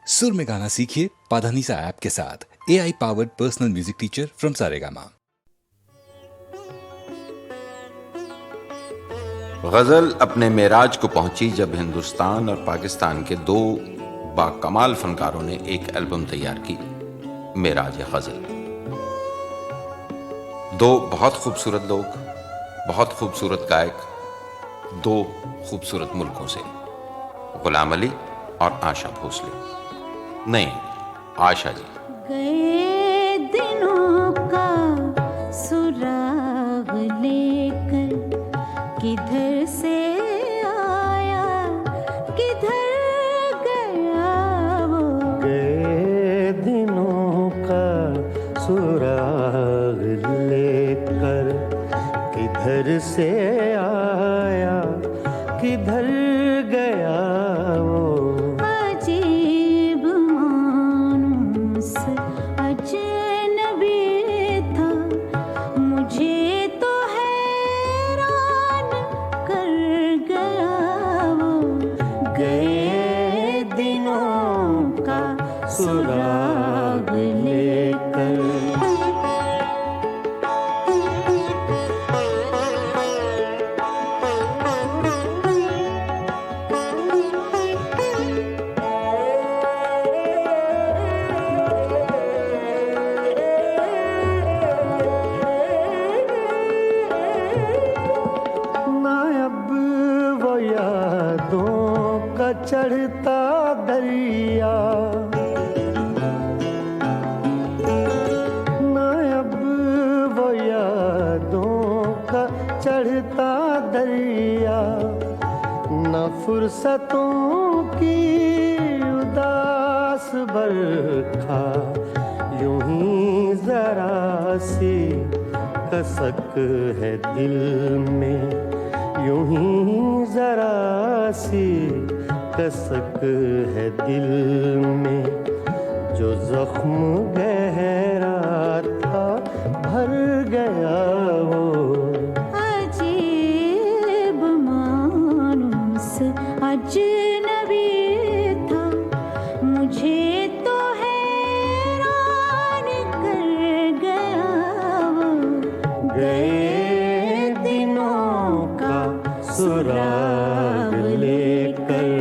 सुर में गाना सीखिए पाधानीसा ऐप के साथ। AI powered personal music teacher from Saregama. गजल अपने मेराज को पहुंची जब हिंदुस्तान और पाकिस्तान के दो बाकमाल फनकारों ने एक एल्बम तैयार की, मेराज गजल। दो बहुत खूबसूरत लोग, बहुत खूबसूरत गायक, दो खूबसूरत मुल्कों से, गुलाम अली और आशा भोसले। नहीं, आशा जी। गए दिनों का सुराग लेकर किधर से आया, किधर गया वो। गए दिनों का सुराग लेकर किधर से आया, किधर गया वो। अजीब मानूस अजनबी था, मुझे तो हैरान कर गया वो। गए दिनों का सुराग लेकर। चढ़ता दरिया ना अब वो यादों का चढ़ता दरिया, न फुर्सतों की उदास बरखा, यूं ही जरा सी कसक है दिल में, यूं ही जरा सी कसक है दिल में। जो जख्म गहरा था भर गया वो। अजीब मानूस अजनबी था, मुझे तो हैरान कर गया वो। गए दिनों का सुराग लेकर।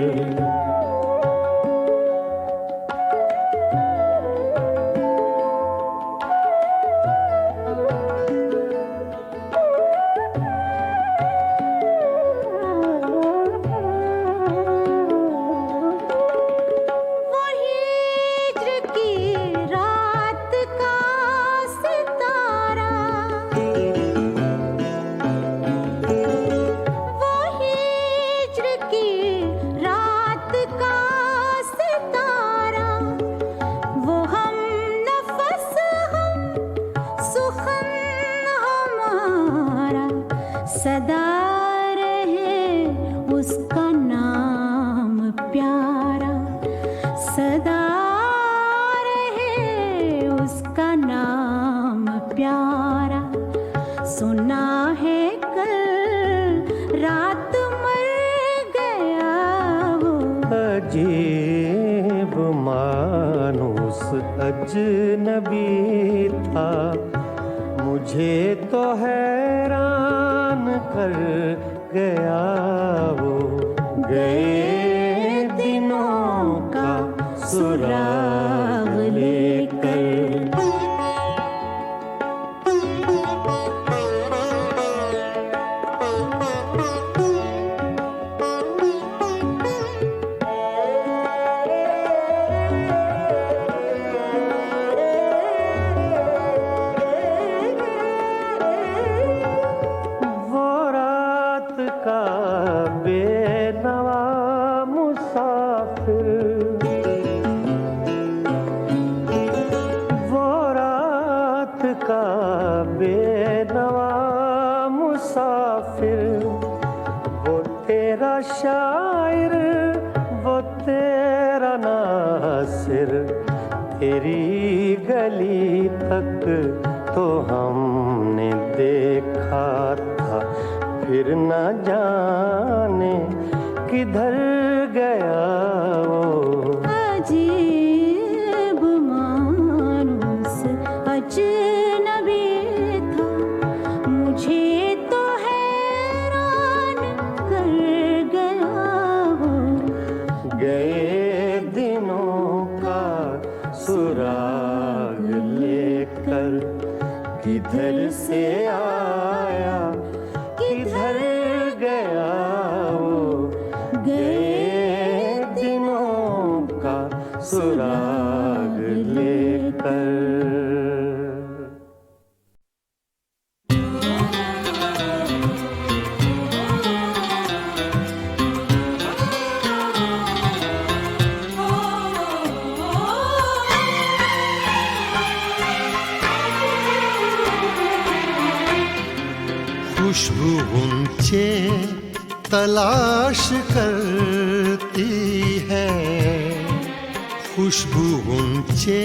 सदा रहे उसका नाम प्यारा, सदा रहे उसका नाम प्यारा। सुना है कल रात मर गया वो। अजीब मानूस अजनबी था, मुझे तो हैरान कर गया वो। गए दिनों का सुराग लेकर। बेनवा मुसाफिर, वो रात का बेनवा मुसाफिर, वो तेरा शायर, वो तेरा नासिर। तेरी गली तक तो हमने देखा था, फिर न जाने किधर गया वो। अजीब किधर से आया किधर गया वो गए दिनों का सुराग लेकर। खुशबू ऊंचे तलाश करती है, खुशबू ऊंचे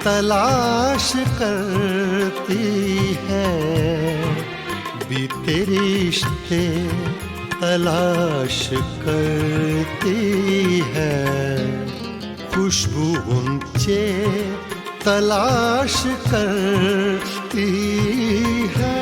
तलाश करती है, बीते रिश्ते तलाश करती है। खुशबू ऊंचे तलाश करती है।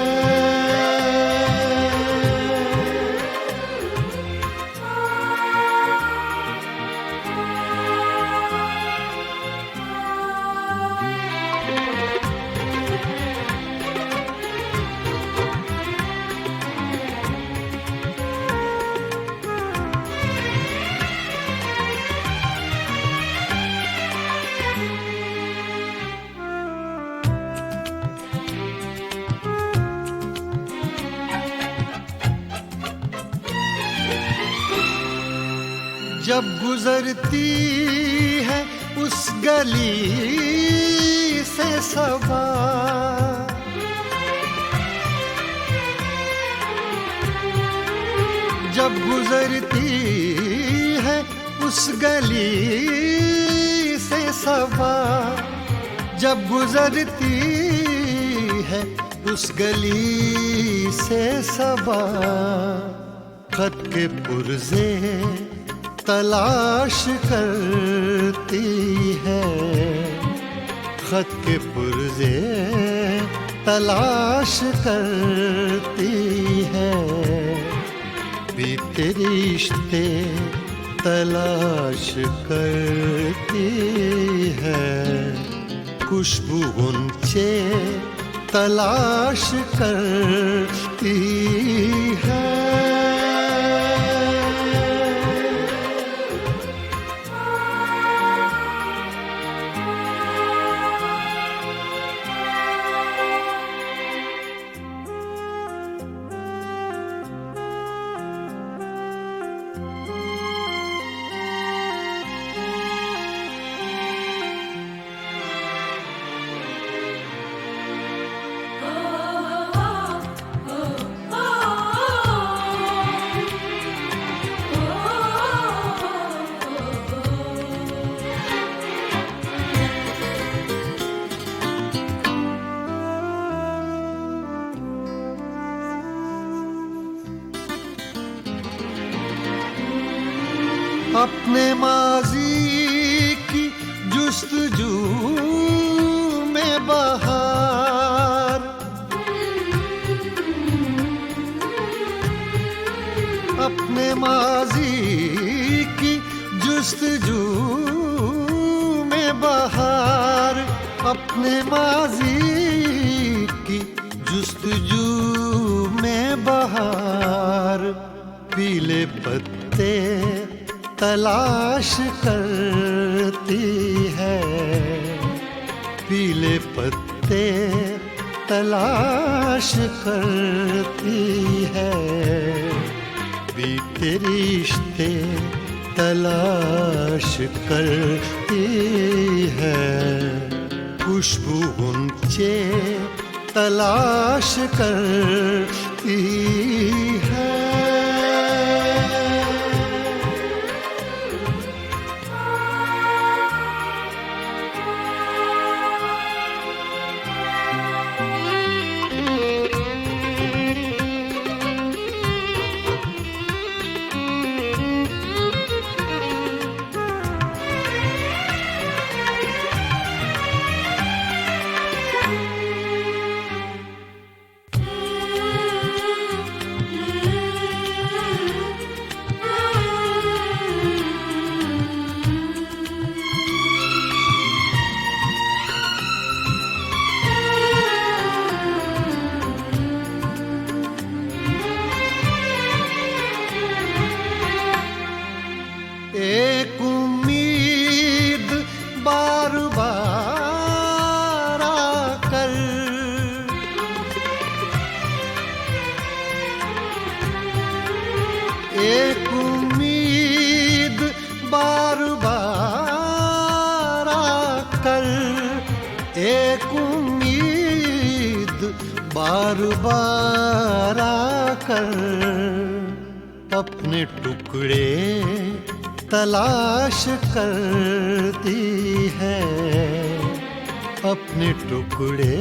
जब गुजरती है उस गली से सबा, जब गुजरती है उस गली से सबा, जब गुजरती है उस गली से सबा, खत के पुर्जे तलाश करती है, खत के पुर्जे तलाश करती है, बीते रिश्ते तलाश करती है। खुशबू ऊंचे तलाश करती है। अपने माजी की जुस्तजू में बहार, अपने माजी की जुस्तजू में बहार, अपने माजी की जुस्तजू में बहार, पीले पत्ते तलाश करती है, पीले पत्ते तलाश करती है, बीते रिश्ते तलाश करती है। खुशबू ऊंचे तलाश करती है। एक उम्मीद बार बार आकर अपने टुकड़े तलाश करती है, अपने टुकड़े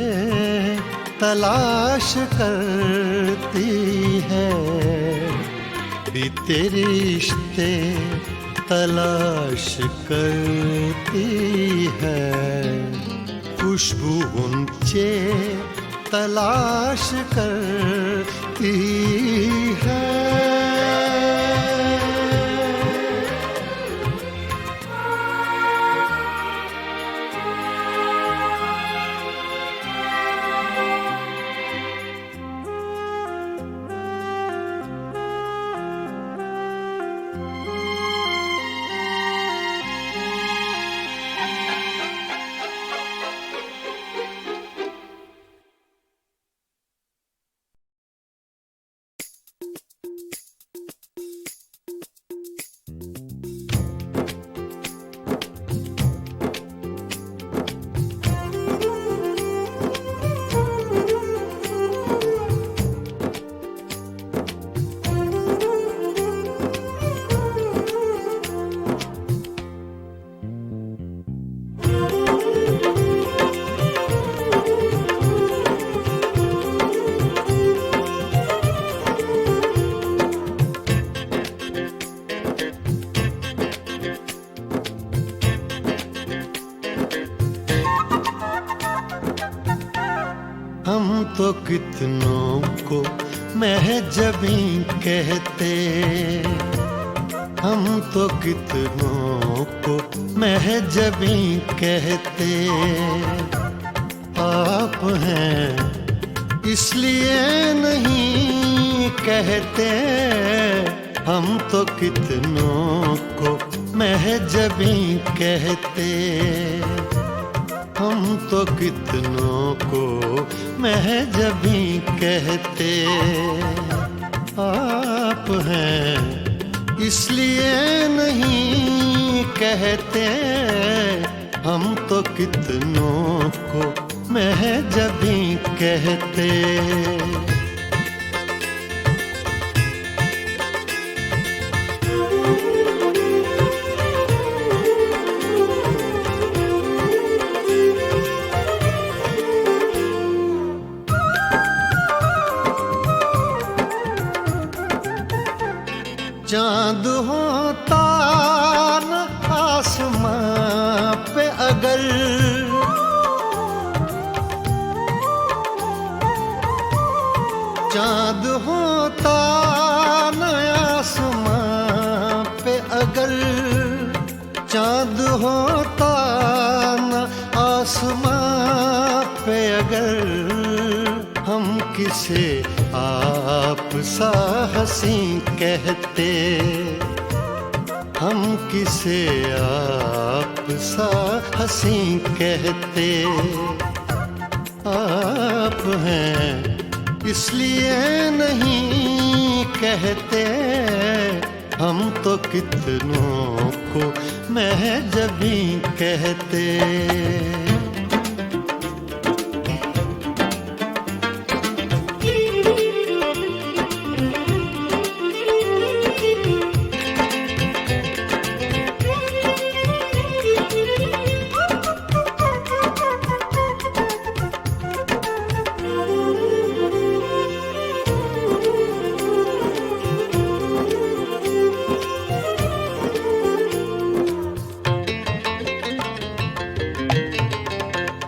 तलाश करती है, बीते रिश्ते तलाश करती है, खुशबू ऊंचे तलाश करती है। हम तो कितनों को महजबी कहते, हम तो कितनों को महजबी कहते, आप हैं इसलिए नहीं कहते, हम तो कितनों को महजबी कहते, हम तो कितनों को महजबी कहते, आप हैं इसलिए नहीं कहते, हम तो कितनों को महजबी कहते। चाँद होता न आसमां पे अगर, चाँद होता न आसमां पे अगर, चाँद होता न आसमां पे अगर, हम किसे आप सा हंसी कहते, हम किसे आप सा हंसी कहते, आप हैं इसलिए नहीं कहते, हम तो कितनों को महजबी कहते।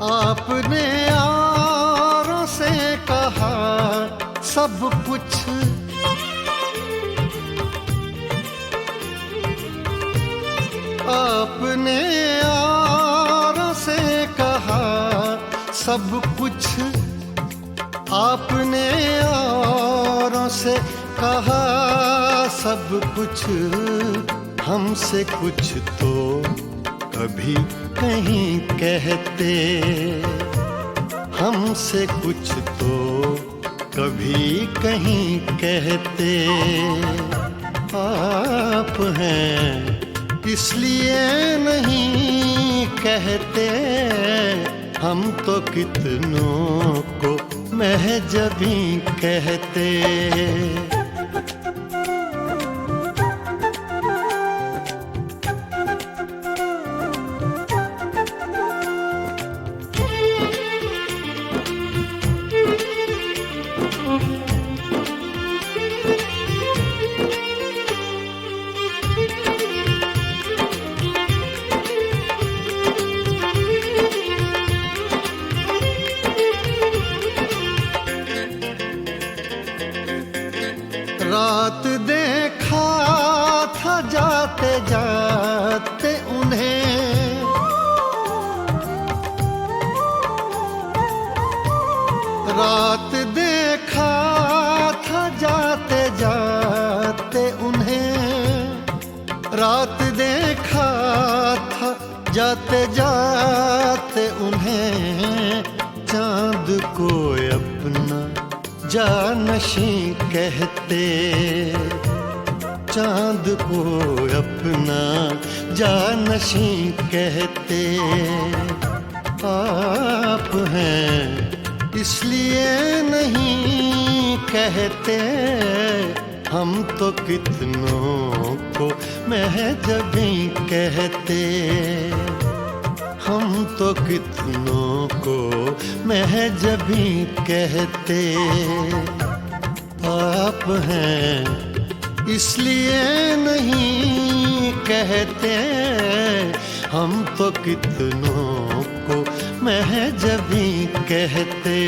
आपने यारों से कहा सब कुछ, आपने यारों से कहा सब कुछ, आपने यारों से कहा सब कुछ, हमसे कुछ तो कभी कहीं कहते, हमसे कुछ तो कभी कहीं कहते, आप हैं इसलिए नहीं कहते, हम तो कितनों को महजबी कहते। रात देखा था जाते जाते उन्हें, रात देखा था जाते जाते उन्हें, रात देखा था जाते जाते उन्हें, चांद को अपना जानशी कहते, चांद को अपना जानशी कहते। आप हैं इसलिए नहीं कहते, हम तो कितनों को महजबी कहते, हम तो कितनों को महजबी कहते। आप हैं इसलिए नहीं कहते, हम तो कितनों को महजबी कहते।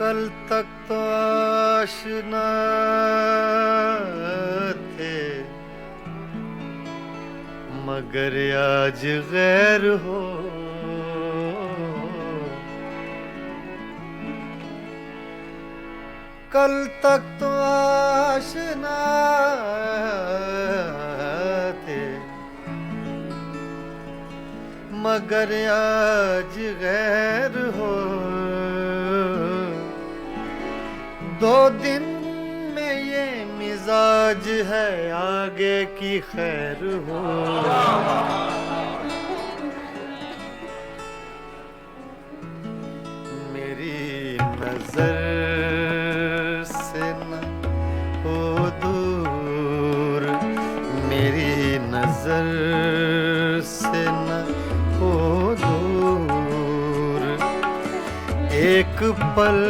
कल तक तो आशना थे, मगर आज गैर हो। कल तक तो आशना थे, मगर आज गैर हो। 2 दिन में ये मिजाज है, आगे की खैर हो। मेरी नजर से न हो दूर, मेरी नजर से न हो दूर, एक पल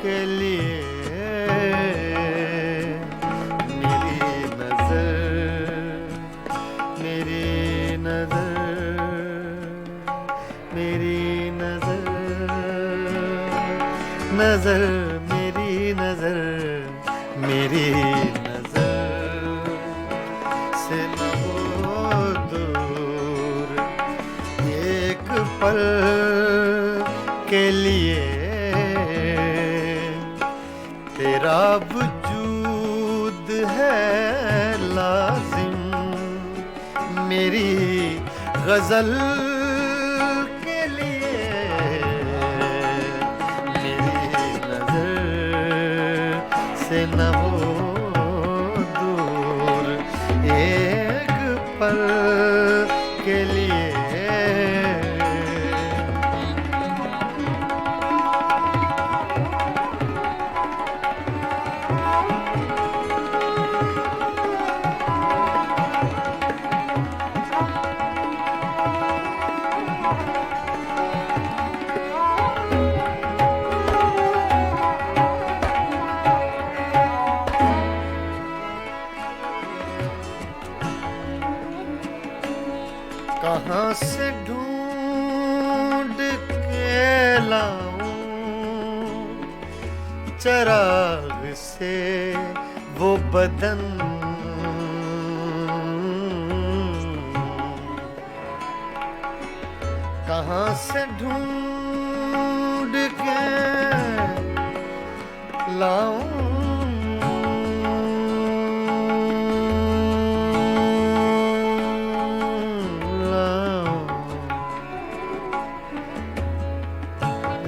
के लिए मेरी नजर, मेरी नजर, मेरी नजर, नजर, मेरी नजर, मेरी नजर से न हो दूर, एक पल के लिए तेरा वजूद है लाजिम, मेरी गजल के लिए। मेरी नजर से न हो दूर, एक पल के लिए। कहाँ से ढूंढ के लाऊं चराग से वो बदन, कहाँ से ढूंढ के लाऊं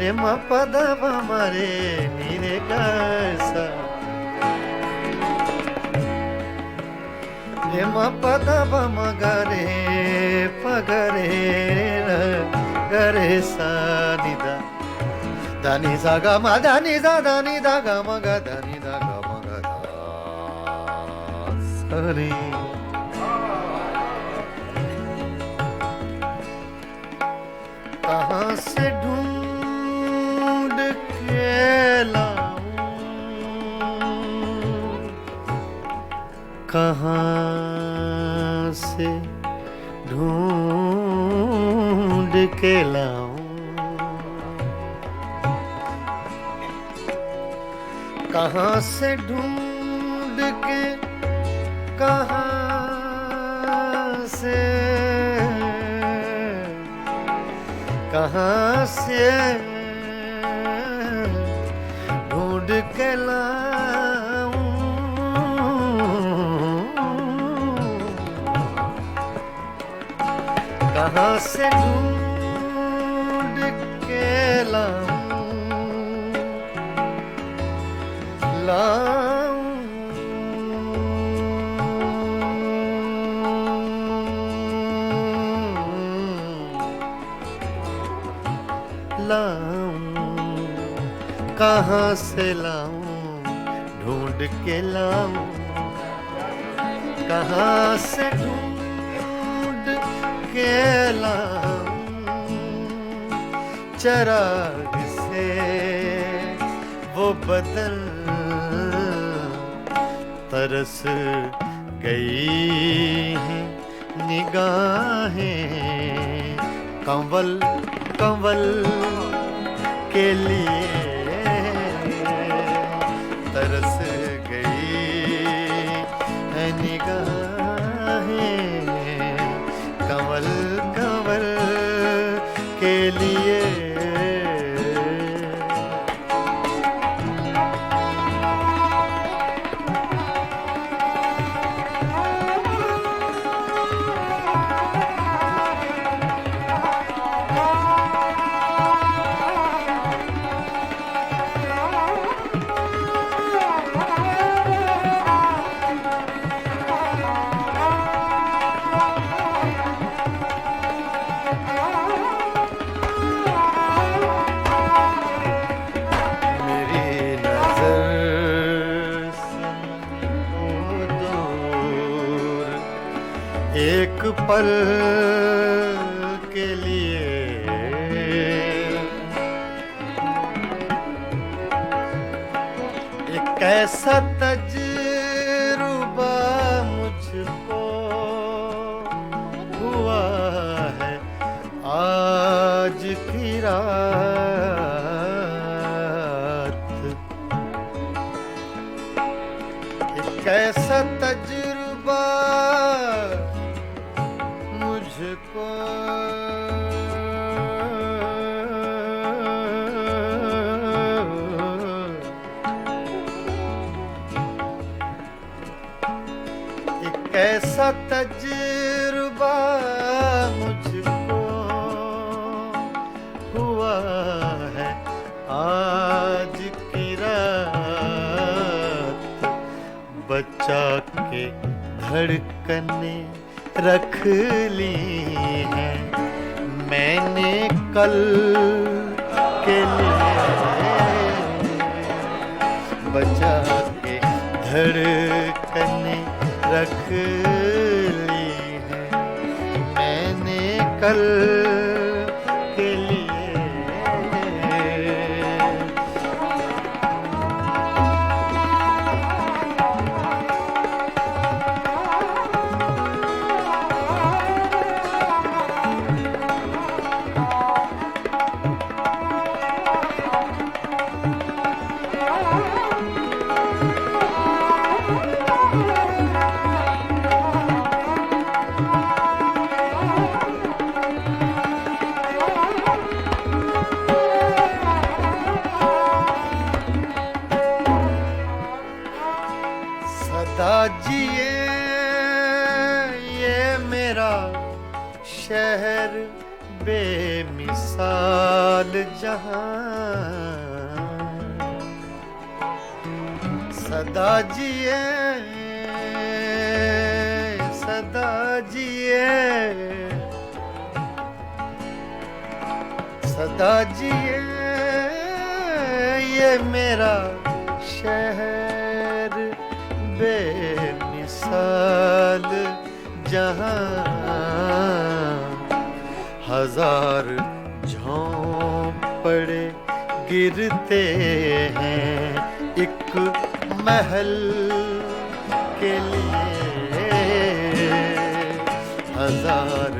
रे म पद प म रे नि रे ग सा, रे म पद प म ग रे प ग रे र ग रे सा नि दा, दा नि सा ग म दा नि दा, दा नि दा ग म ग दा नि दा ग म ग दा सा रे। कहाँ से ढूंढ के लाऊं, कहाँ से ढूंढ के लाऊं, कहाँ से ढूंढ के, कहाँ से, कहाँ से ढूंढ के लाऊं, कहाँ से ढूंढ के लाऊं, लाऊं लाऊं, कहाँ से लाऊं ढूंढ के लाऊं, कहाँ से ढूंढ के लाऊं चराग से वो बदन, तरस गई हैं निगाहें कंवल कंवल के लिए तरस गई है निगाहें कंवल कंवल के लिए। एक पल के लिए एक ऐसा तजुर्बा मुझको हुआ है आज की रात। एक ऐसा तजुर्बा मुझको एक ऐसा तजुर्बा मुझको हुआ है आज की रात। बचा के धड़कने रख ली हैं मैंने कल के लिए। बचा के धड़कने रख ली हैं मैंने कल के लिए। सदा जिए ये मेरा शहर बेमिसाल जहां। सदा जिए सदा जिए सदा जिए ये मेरा शहर बेमिसाल जहां। हजार झोंपड़े गिरते हैं एक महल के लिए। हजार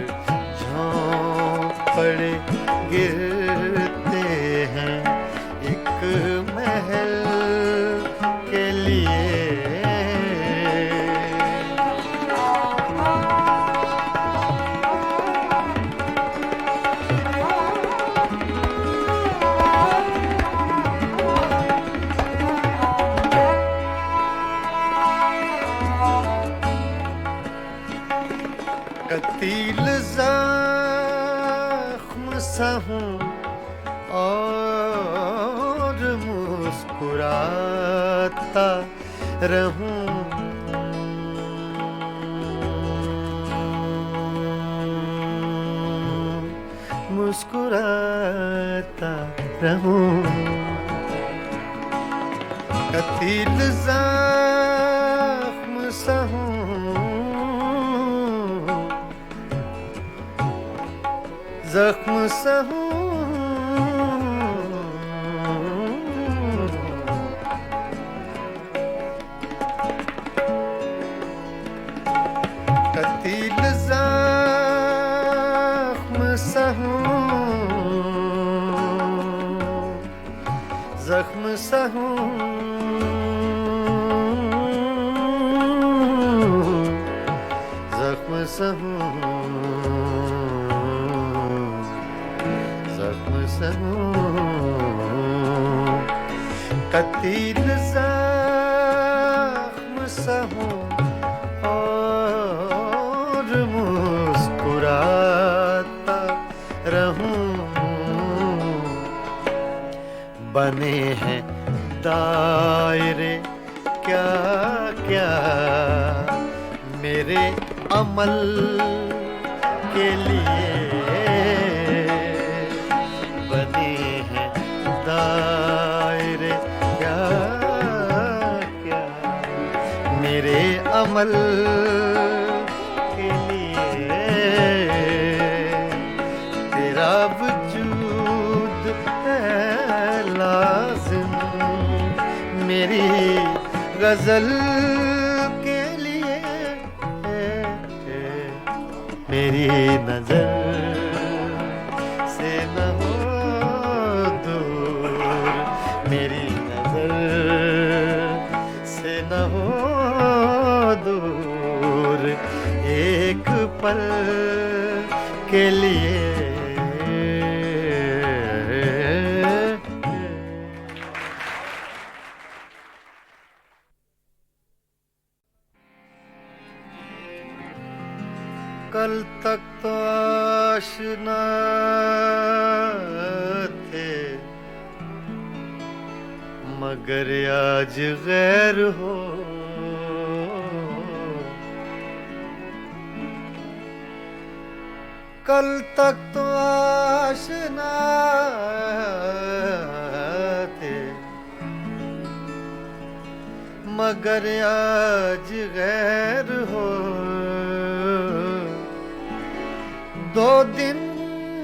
झोंपड़े गिरते हैं एक महल के लिए। कतील ज़ख्म सा हूँ और मुस्कुराता रहूं। मुस्कुराता रहूं। कतील ज़ख्म सा हूँ ज़ख्म सा हूँ। कतील ज़ख्म सा हूँ जख्म सहूं जख्म सहूं जख्म सहूं कतील जख्म सहूं और मुस्कुराता रहूं बने हैं दायरे क्या क्या मेरे अमल के लिए बने हैं दायरे क्या क्या मेरे अमल के लिए तेरा वजूद है लाज़िम मेरी गजल के लिए मेरी नजर से न हो दूर मेरी नजर से न हो दूर एक पल के लिए कल तक तो आशना थे मगर आज गैर हो कल तक तो आशना थे मगर आज गैर हो दो दिन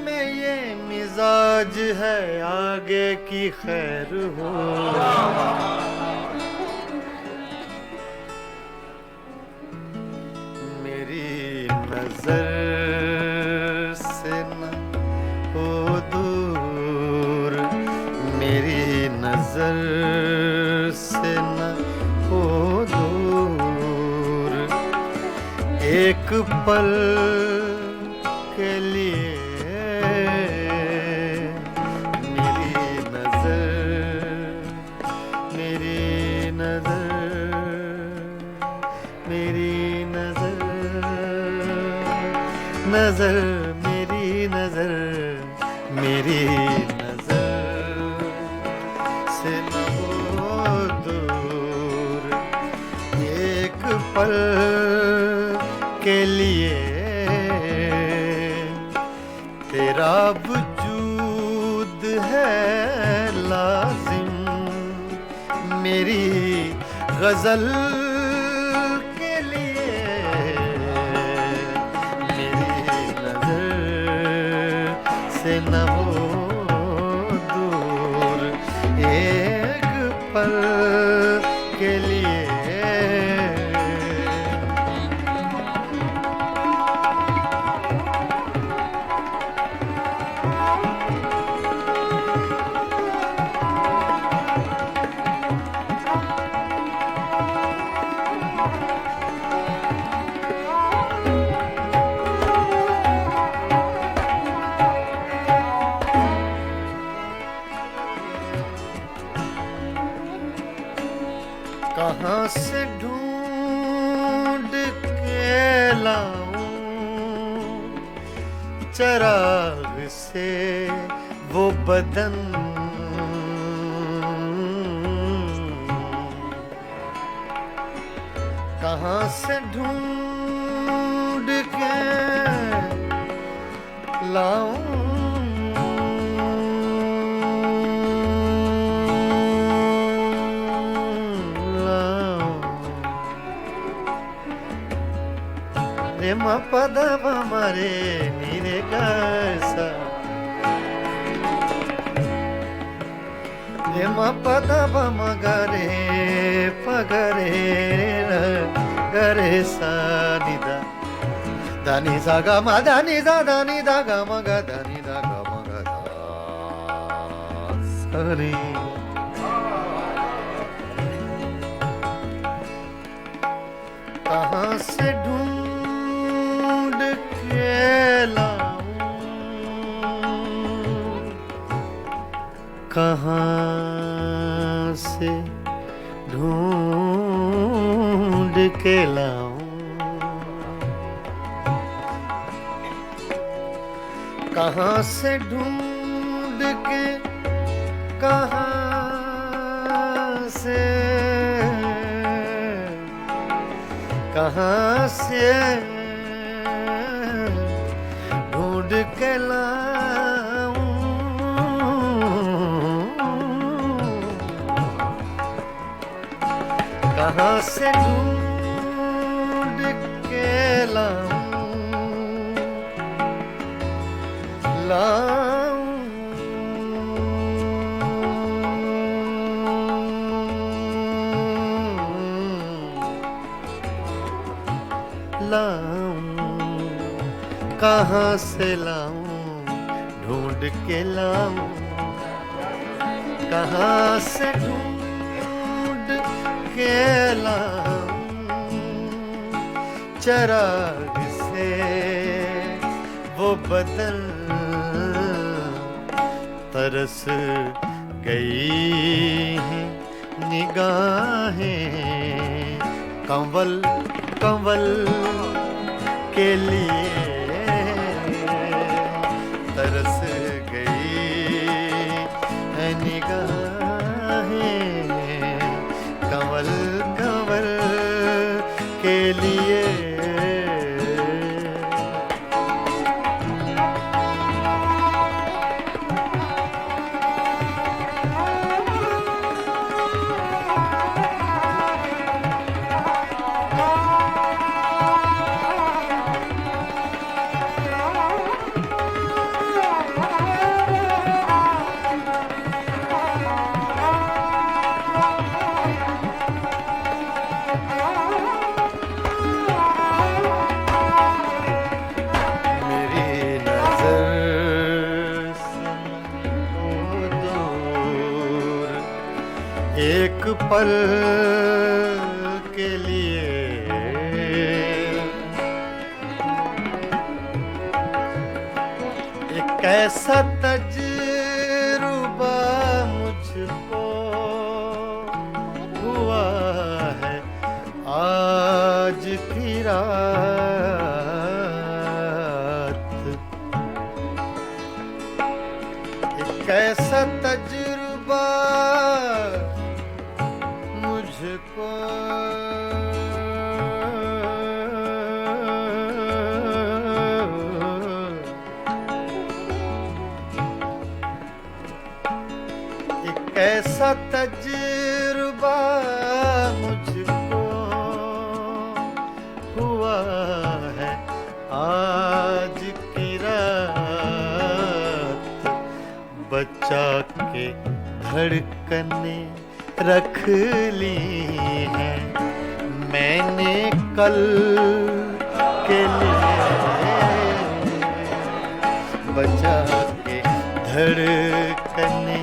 में ये मिजाज है आगे की खैर हो मेरी नजर से न हो दूर मेरी नजर से न हो दूर एक पल के लिए मेरी नजर मेरी नजर मेरी नजर नजर मेरी नजर मेरी नजर से न हो दूर एक पल के लिए तेरा वजूद है लाजिम मेरी गजल के लिए मेरी नजर से न हो दूर एक पल के लिए कहाँ से ढूंढ के लाऊं चराग से वो बदन कहाँ से ढूंढ के लाऊं रे म पद मरे नीरे कैसा रे म पद मगरे पगरे गरे सा निदा दानी सा ग म दानी दा दानी दा ग म ग दानी दा ग म ग दा सरी कहाँ से ढूंढ के लाऊं, कहाँ से ढूंढ के लाऊं, कहाँ से ढूंढ के, कहाँ से ढूंढ के लाऊं, कहाँ से ढूंढ के लाऊं, कहाँ से लाऊं, ढूंढ के लाऊं, कहाँ से ढूंढ के लाऊं, चराग से वो बदन तरस गई हैं निगाहें, कंवल कंवल के लिए तरस गई है निगाहें, कंवल कंवल के लिए। एक पल के लिए एक ऐसा तजुर्बा मुझको हुआ है आज की रात, एक ऐसा तजुर्बा मुझको एक ऐसा तजुर्बा मुझको हुआ है आज की रात, बचा के धड़कने रख ली हैं मैंने कल के लिए, बचा के धड़कने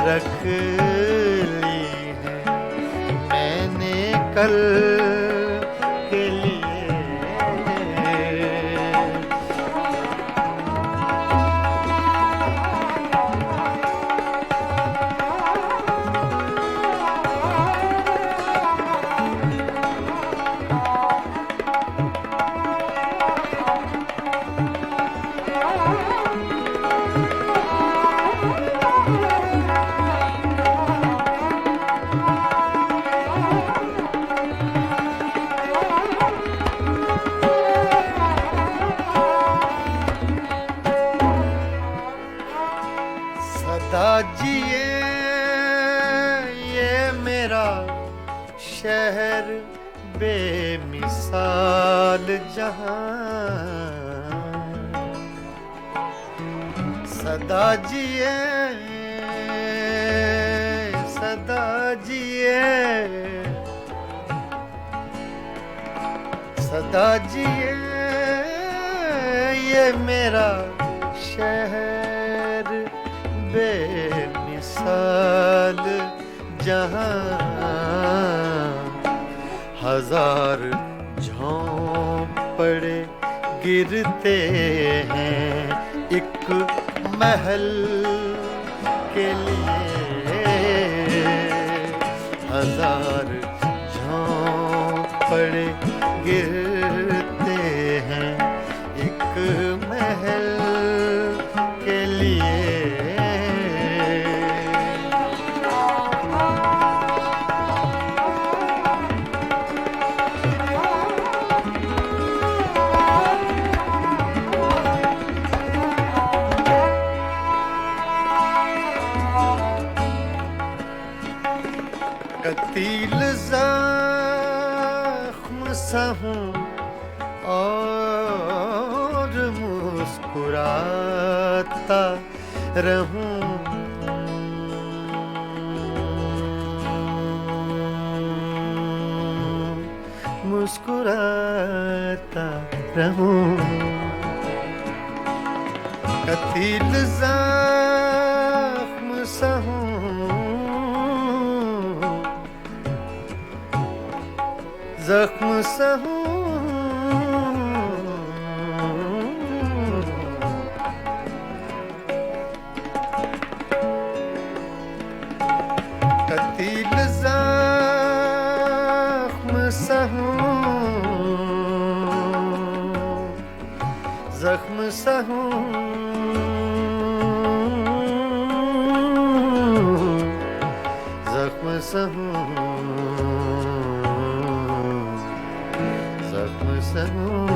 रख ली हैं मैंने कल के लिए। सदा जिए ये मेरा शहर बेमिसाल जहां, सदा जिए सदा जिए सदा जिए ये मेरा शहर बेमिसाल जहां, हजार गिरते हैं एक महल के लिए, हजार झोंपड़े गिरते हैं एक महल के लिए। कतील ज़ख्म सा हूँ और मुस्कुराता रहूं, मुस्कुराता रहूं। कतील ज़ख्म सा हूँ, ज़ख्म सा हूँ, कतील ज़ख्म सा हूँ, ज़ख्म सा हूँ, ज़ख्म सा हूँ,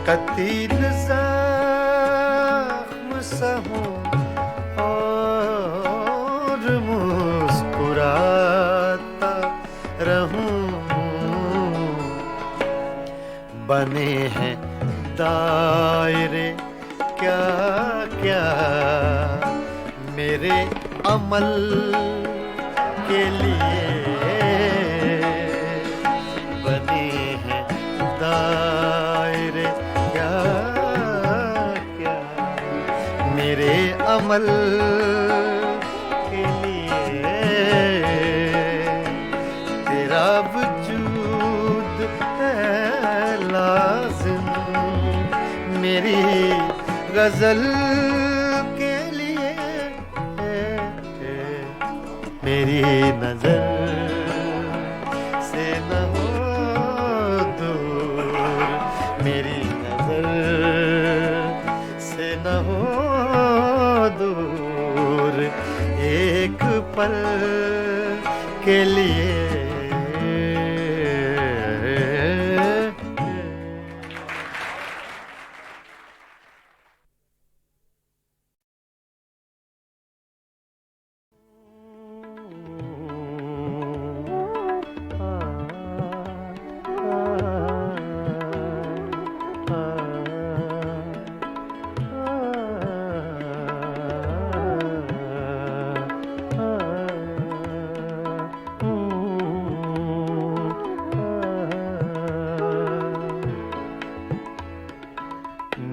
कतील ज़ख्म सा हूँ और मुस्कुराता रहूं। बने हैं दायरे क्या क्या मेरे अमल के लिए, दायरे क्या क्या मेरे अमल के लिए। तेरा वजूद है लाज़िम मेरी गज़ल के लिए। मेरी नज़र से न हो दूर, मेरी नज़र से न हो दूर, एक पल के लिए।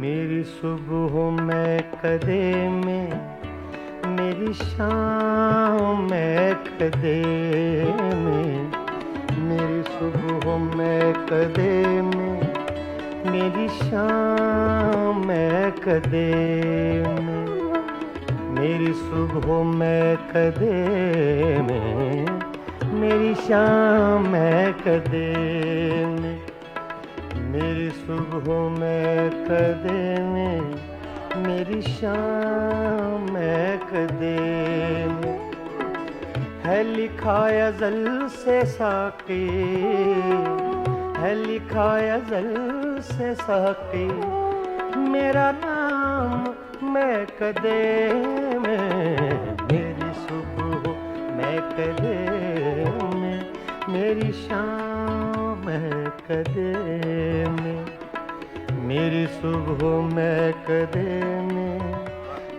मेरी सुबह में कदे में, मेरी शाम में कदे में, मेरी सुबह में कदे में, मेरी शाम में कदे में, मेरी सुबह में कदे में, मेरी शाम में कदे में, मेरी सुबह में कदे में, मेरी शाम में कदे में। है लिखा अज़ल से साक़ी, है लिखा अज़ल से साक़ी, मेरा नाम मैं कदे में। मेरी सुबह में कदे में, मेरी शाम में कदे में, मेरी सुबह में कदे में,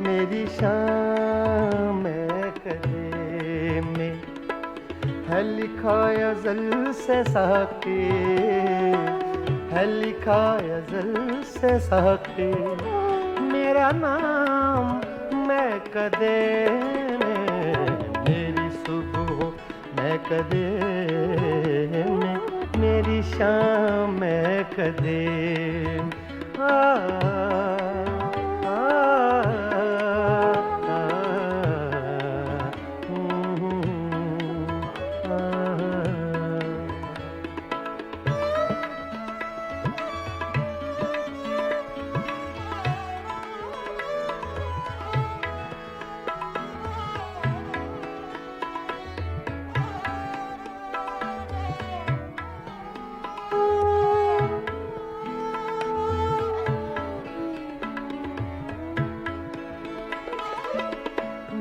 मेरी शाम में कदे में। है लिखा अज़ल से साक़ी, है लिखा अज़ल से साक़ी, मेरा नाम मैं कदे में। मेरी सुबह में कदे में, मेरी शाम मैं कदे आ, आ, आ,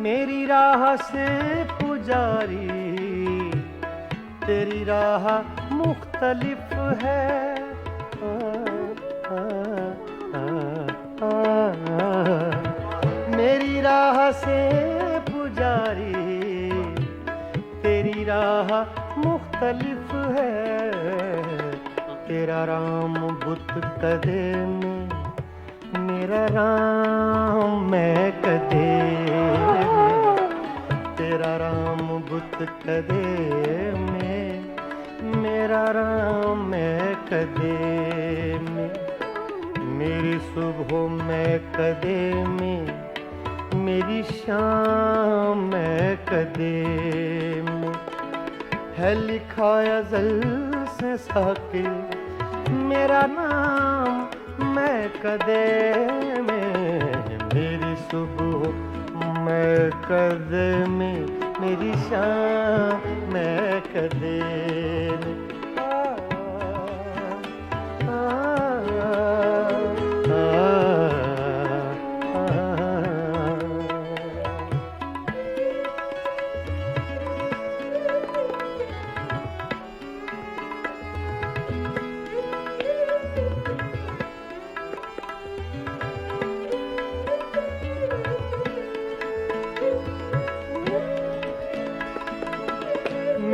मेरी राह से पुजारी तेरी राह मुख्तलिफ है मेरी राह से पुजारी तेरी राह मुख्तलिफ है तेरा राम बुत कदे में मेरा राम मैं कदे तेरा राम बुत कदे में मेरा राम मैं कदे में मेरी सुबह मैं कदे में मेरी शाम मैं कदे में है लिखा अज़ल से साके मेरा नाम मैं कदे में मेरी सुबह मैं कदे में मेरी शाम मैं कदे में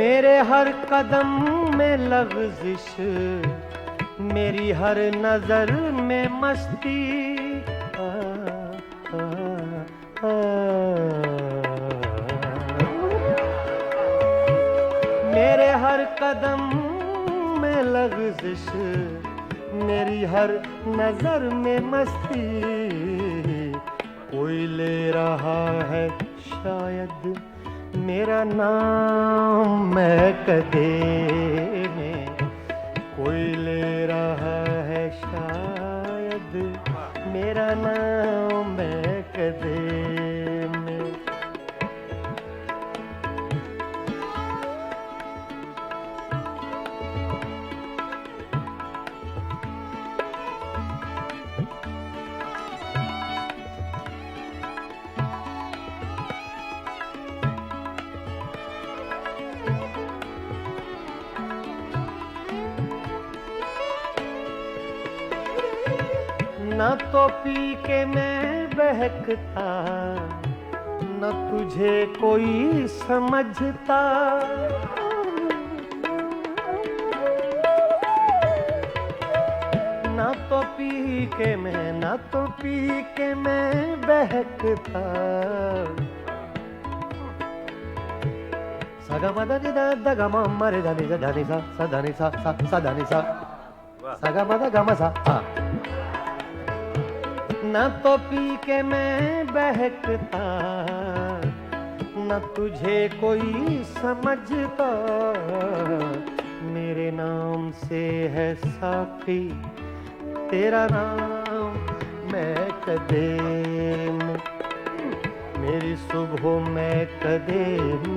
मेरे हर कदम में लग़ज़िश मेरी हर नजर में मस्ती मेरे हर कदम में लग़ज़िश मेरी हर नजर में मस्ती कोई ले रहा है शायद मेरा नाम मैं कदे में कोई ले रहा है शायद मेरा नाम मैं कदे में न तो पी के मैं बहकता न तुझे कोई समझता न तो पी के मैं बहकता सगा मदा नि दा दा गा मा मा रे दा नि सा दा नि सा सगा मदा गा मा सा न तो पी के मैं बहकता न तुझे कोई समझता मेरे नाम से है साकी तेरा नाम मैं कदे में मेरी सुबह मैं कदे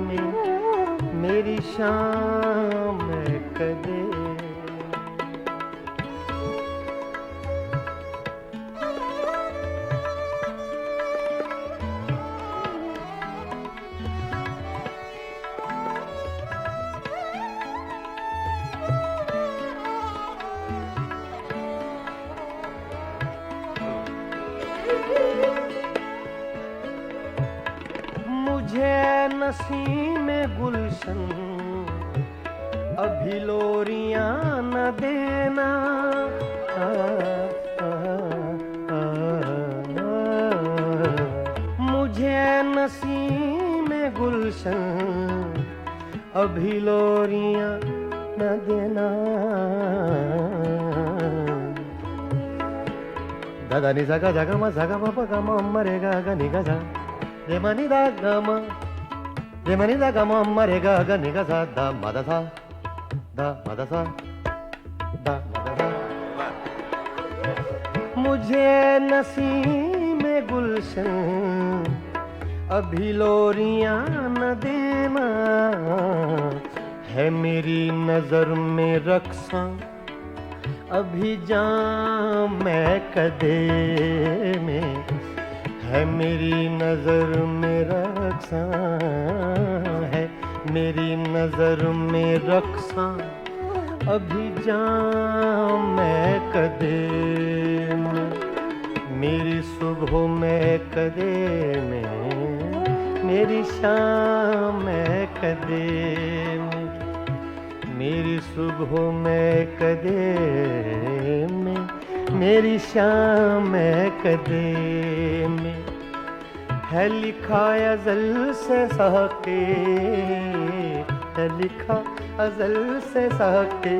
में मेरी शाम मैं कदे मुझे नसीम गुलशन अभी लोरियां न देना मुझे नसीम गुलशन अभी लोरियां न देना दादा नि सा गा जा गा म प गा म रे गा गा नि गा सा रे म नि दा गा म रे म नि दा गा म रे गा गा नि गा सा दा म दा सा दा म दा सा दा म दा सा मुझे नसीम गुलशन अभी लोरियां न देना है मेरी नजर में रक्सा अभी जाम मैं कदे में है मेरी नजर में रक्सा है मेरी नजर में रक्सा अभी जाम मैं कदे में मेरी सुबह में कदे में मेरी शाम में कदे में मेरी सुबह में कदे में मेरी शाम में कदे में है लिखा अज़ल से सहके है लिखा अज़ल से सहके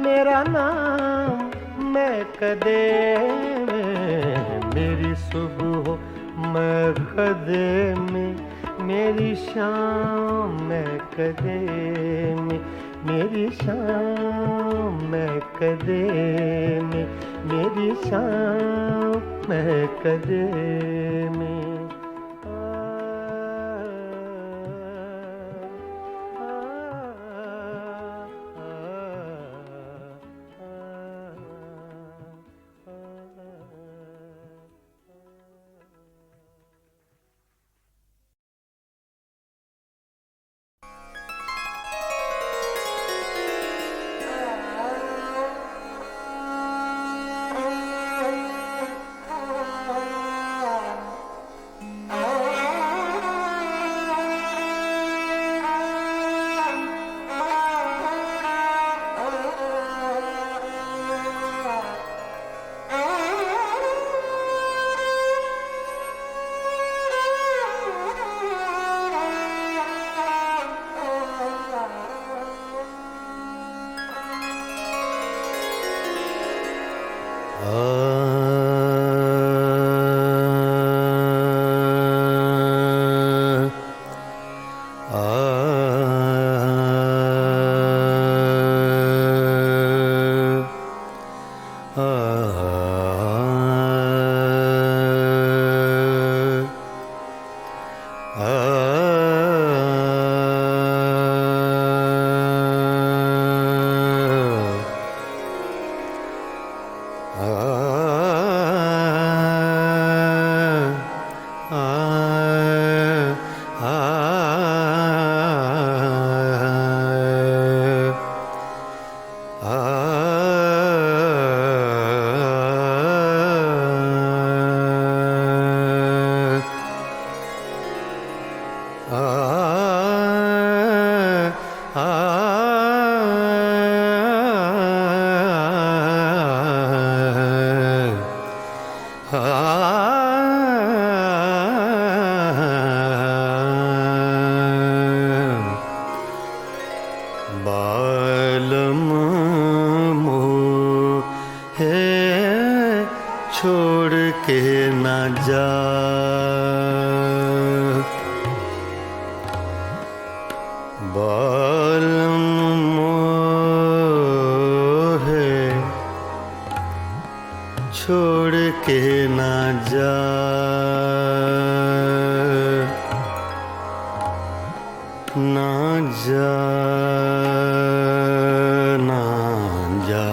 मेरा नाम मैं कदे में मेरी सुबह मैं कदे में मेरी शाम में कदे में मेरी शाम में कदे में मेरी शाम में कदे में बालम मोहे छोड़ के ना जा बालम मोहे छोड़ के ना जा ना जा ना जा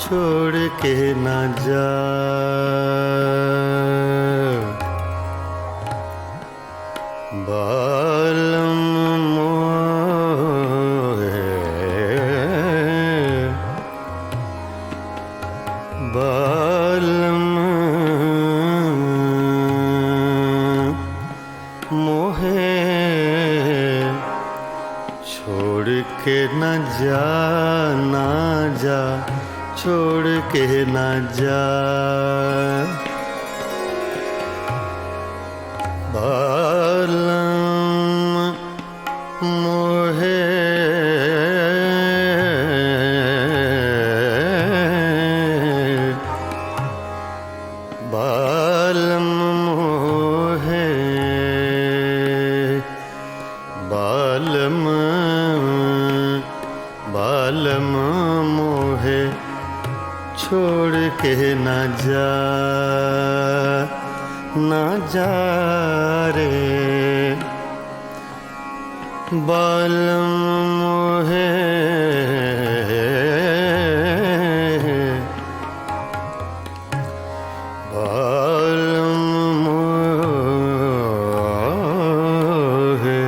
छोड़ के ना जा बालम मोहे बालम मोहे छोड़ के न जा ना जा छोड़ के न जा बालम मोहे बालम मोहे बालम बालम मोहे छोड़ के ना जा रे बालम मोहे बालम मोहे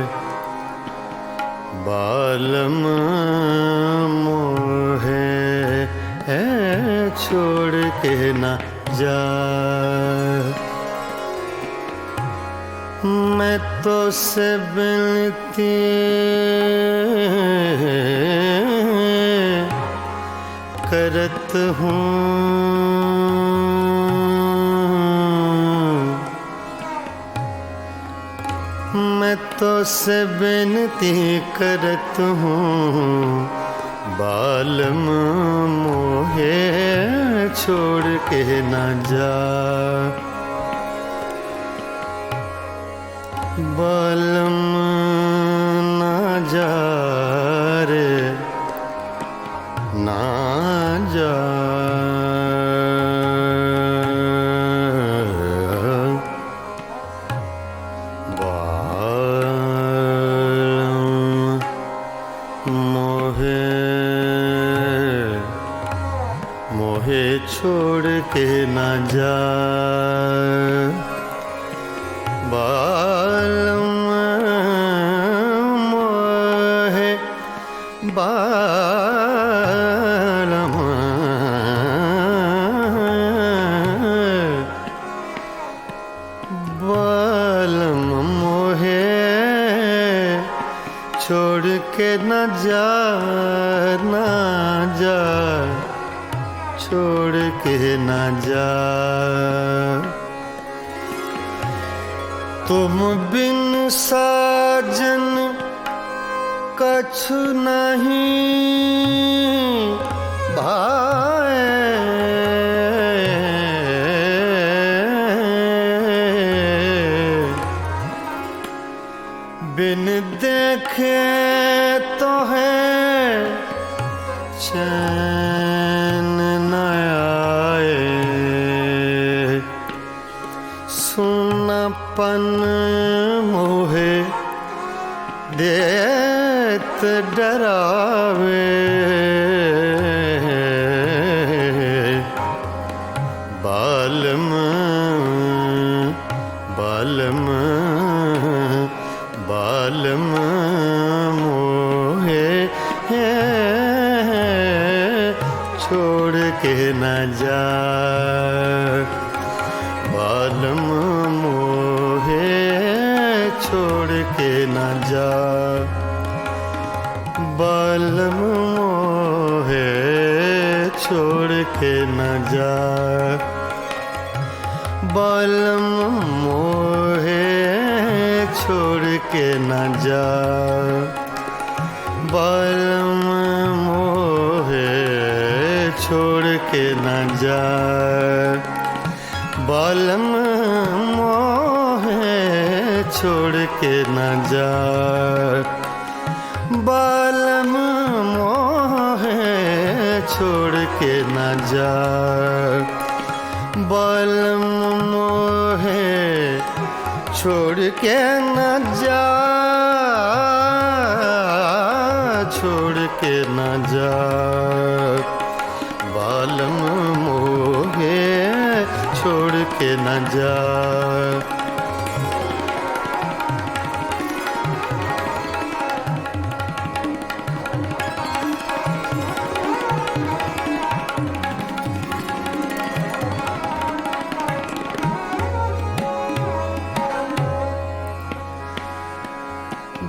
बालम मोहे छोड़ के ना जा मैं तो से बिनती करत हूँ मैं तो से बिनती करत हूँ बालम मोहे छोड़ के ना जा बालम ना जा रे ना जा बालम मोहे मोहे छोड़ के ना जा बालम मोहे बालम बालम मोहे छोड़ के न जा ना जा छोड़ के न जा तुम बिन साजन कछु नहीं भाए बिन देखे तो है चैन न आए सुनापन मोहे देत डरावे बालम बालम बालम मोहे छोड़ के न जा बालम मोहे छोड़ के न जा बालम मोहे छोड़ के न जा बालम मोहे छोड़ के न जा बालम मोहे छोड़ के न जा बालम मोहे छोड़ के न जा बालम मोहे छोड़ के न जा बालम मोहे छोड़ के न जा छोड़ के न जा बालम मोहे छोड़ के न जा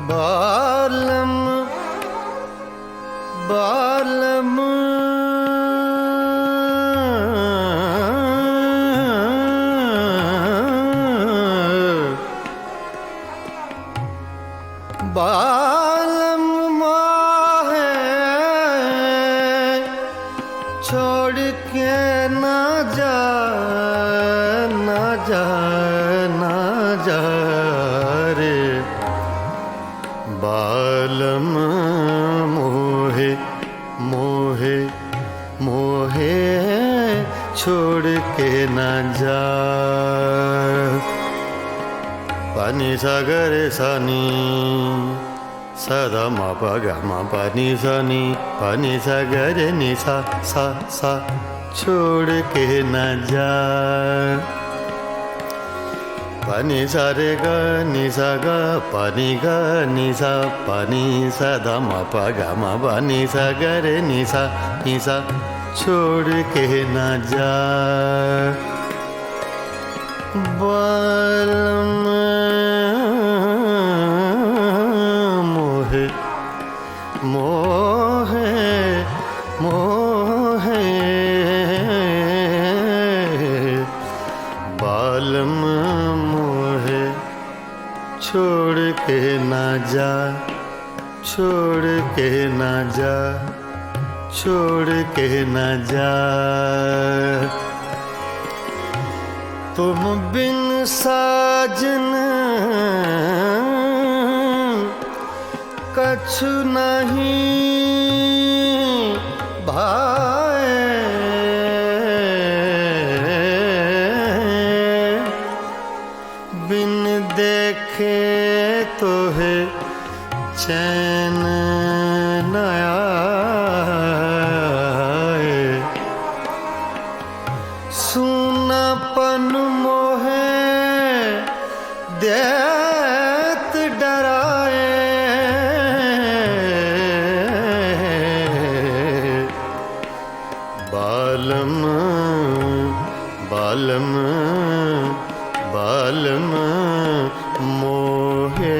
बालम बालम बालम मोहे छोड़ के ना जा जा ना जा रे बालम मोहे मोहे मोहे छोड़ के ना जा पानी सागर सानी सदा मा पा गा मा पानी सानी पानी सागर नि सा सा सा छोड़ के ना जा पानी सा रे गा नि सा गा पानी गा नि सा पानी सा दा मा पा गा मा पानी सा गा रे नि सा छोड़ के ना जा बालम मोहे मोहे मोहे बालम मोहे छोड़ के ना जा छोड़ के ना जा छोड़ के ना जा तुम बिन साजन कछु नहीं भाए बिन देखे तो है चैन न आए सुनापन मोहे देत डराए बालम बालम बालम मोहे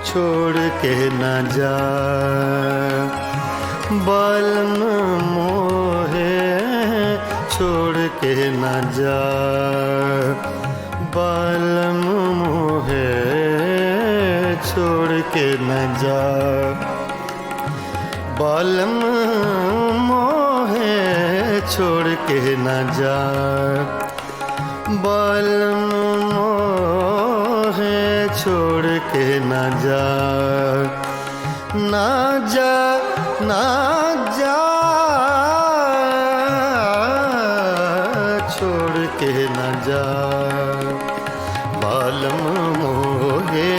छोड़ के ना जा बालम मोहे छोड़ के ना जा बालम मोहे छोड़ के ना जा बालम मोहे छोड़ के ना जा बालम मोहे छोड़ के ना जा ना जा ना जा छोड़ के ना जा बालम मोहे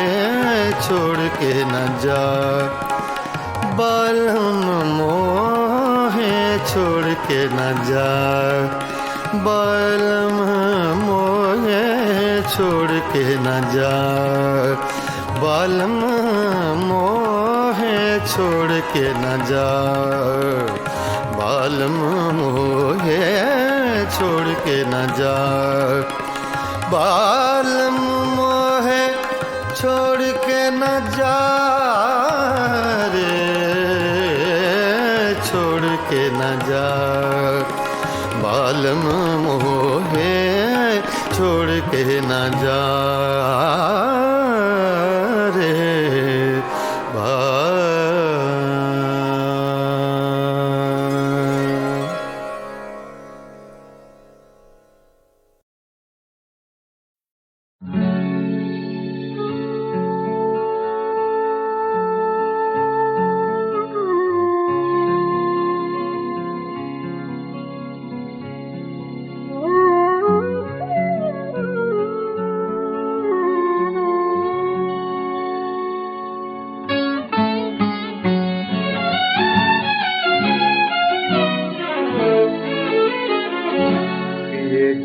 छोड़ के ना जा बालम मोहे छोड़ के ना जा बालम मोहे छोड़ के ना जा बालम मोहे छोड़ के ना जा बालम मोहे छोड़ के ना जा बालम मोहे छोड़ के ना जा रे छोड़ के ना जा बालम मोहे छोड़ के ना जा रे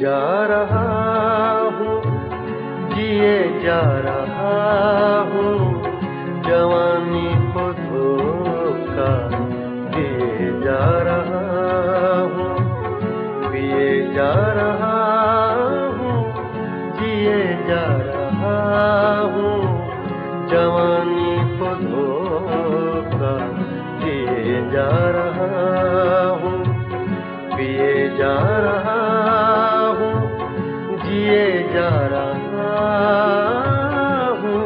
जा रहा हूँ जिए जा रहा हूँ जवानी को धोखा दिए जा रहा हूँ पिए जा रहा हूँ जिए जा रहा हूँ जवानी को धोखा दिए जा रहा हूँ पिए जा रहा जिए जा रहा हूँ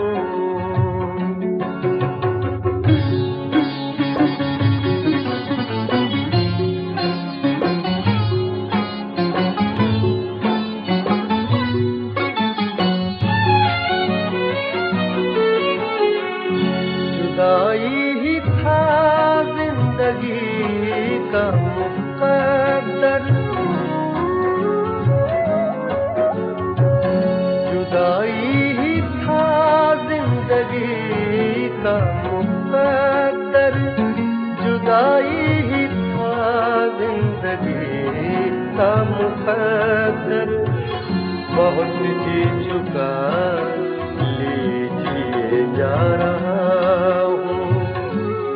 मुकद्दर बहुत जी चुका, लीजिए जा रहा हूँ,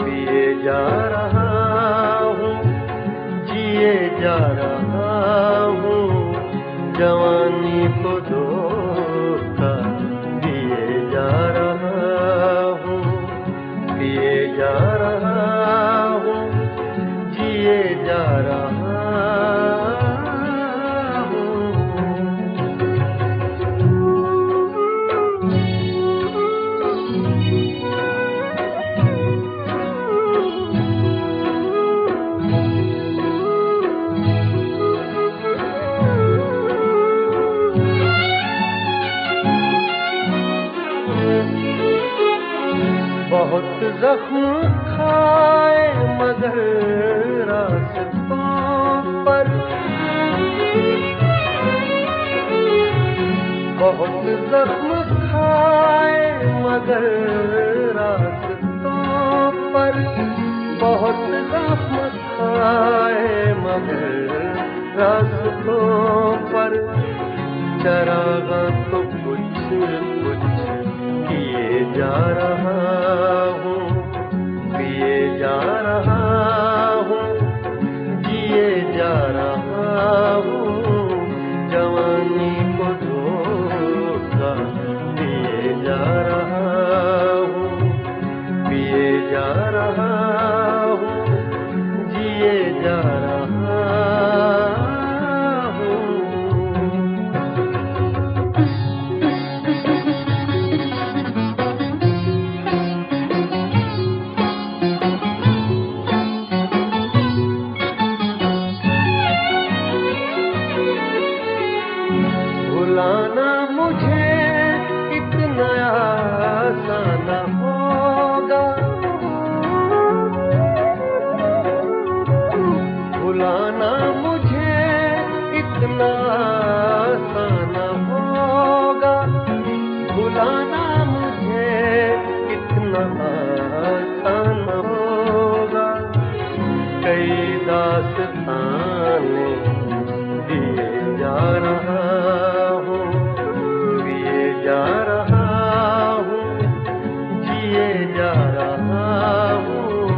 पिए जा रहा हूँ, जिए जा रहा हूँ, जवानी को धोखा दिए जा रहा हूँ, पिए जा रहा हूँ, जिए जा रहा हूँ। बहुत जख्म खाए मगर रास्तों पर, बहुत जख्म खाए मगर रास्तों पर, बहुत जख्म खाए मगर रास्तों पर, चरागा तो कुछ कुछ किए जा रहा हूँ, पिए जा रहा हूँ, जिए जा रहा हूँ, जवानी को धोखा दिए जा रहा हूँ, पिए जा रहा हूँ, जिए जा रहा हूँ। भुलाना मुझे इतना आसान होगा, भुलाना मुझे इतना आसान होगा, भुलाना मुझे इतना आसान होगा, कई दास्ताने दिए जा रहा हूँ, पिए जा रहा हूँ, जिए जा रहा हूँ,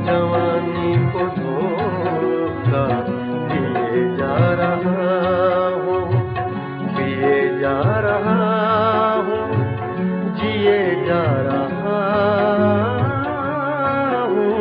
जवानी को धोखा दिए जा रहा हूँ, पिए जा रहा हूँ, जिए जा रहा हूँ।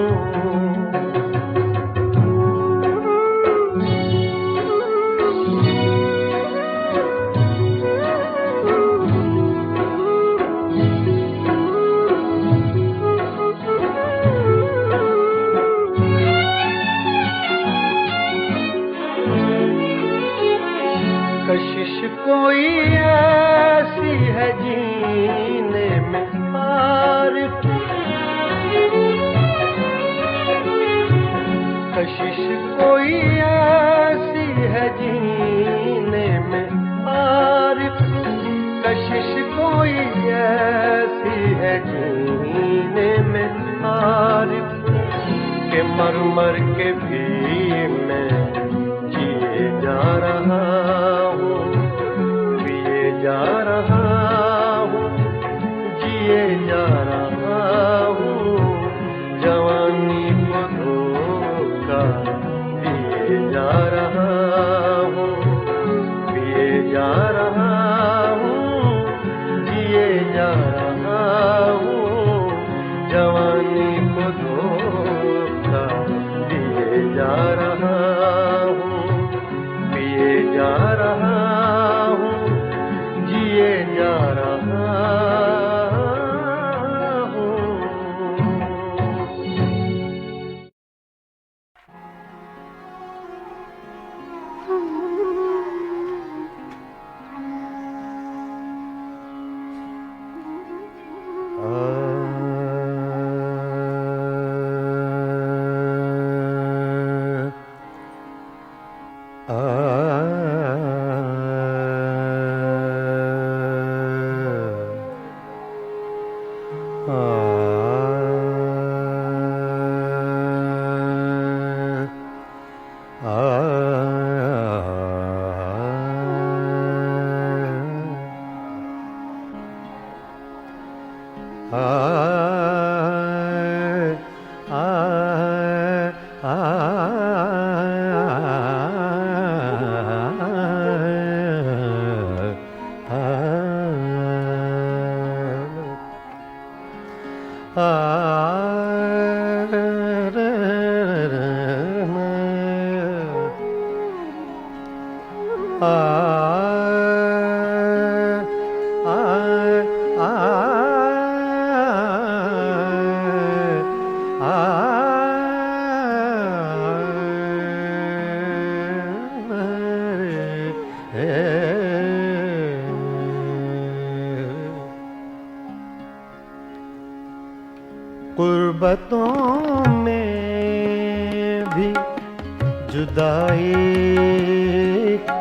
कशिश कोई ऐसी है जीने में आरिफ, कशिश कोई ऐसी है जीने में आरिफ, कशिश कोई ऐसी है जीने में आरिफ, के मर मर के भी मैं जिए जा रहा हूँ, पिए जा रहा हूँ, जिए जा रहा हूँ, जवानी को धोखा दिए जा रहा हूँ, पिए जा रहा हूँ, जिए जा रहा हूँ, जवानी को धोखा दिए जा रहा आ आ आ कुर्बतों में भी जुदाई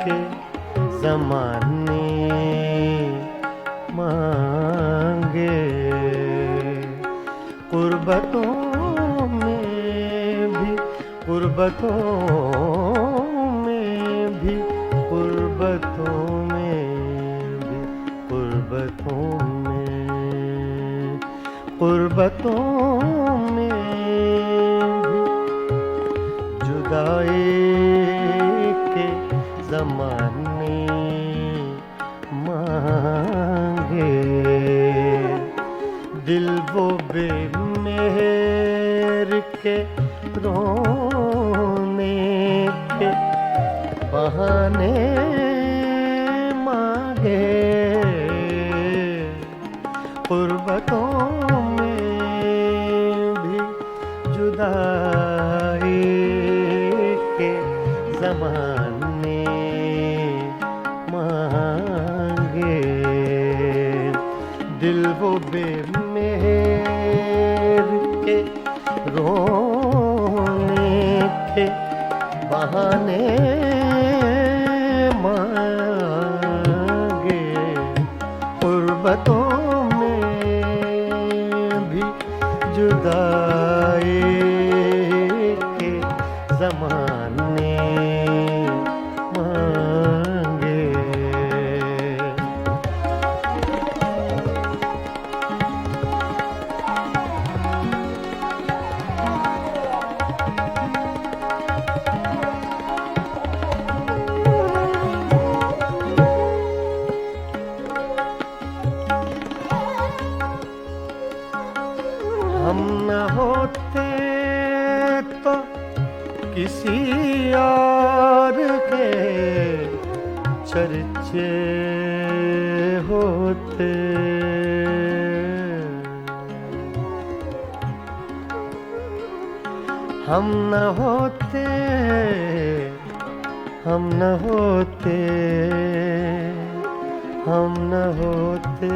के ज़माने मांगे, कुर्बतों में भी, कुर्बतों में भी, कुर्बतों में भी, कुर्बतों में, कुर्बतों में भी जुदाई के ज़माने मांगे, दिल वो बेमेहर के रोने के बहाने मांगे, कुर्बतों में भी जुदाई के ज़माने मांगे, दिल वो बेमेहर के रोने के बहाने मांगे, कुर्बतों में भी जुदाई के ज़माने मांगे। हम न होते तो किसी और के चर्चे होते, हम न होते, हम न होते, हम न होते,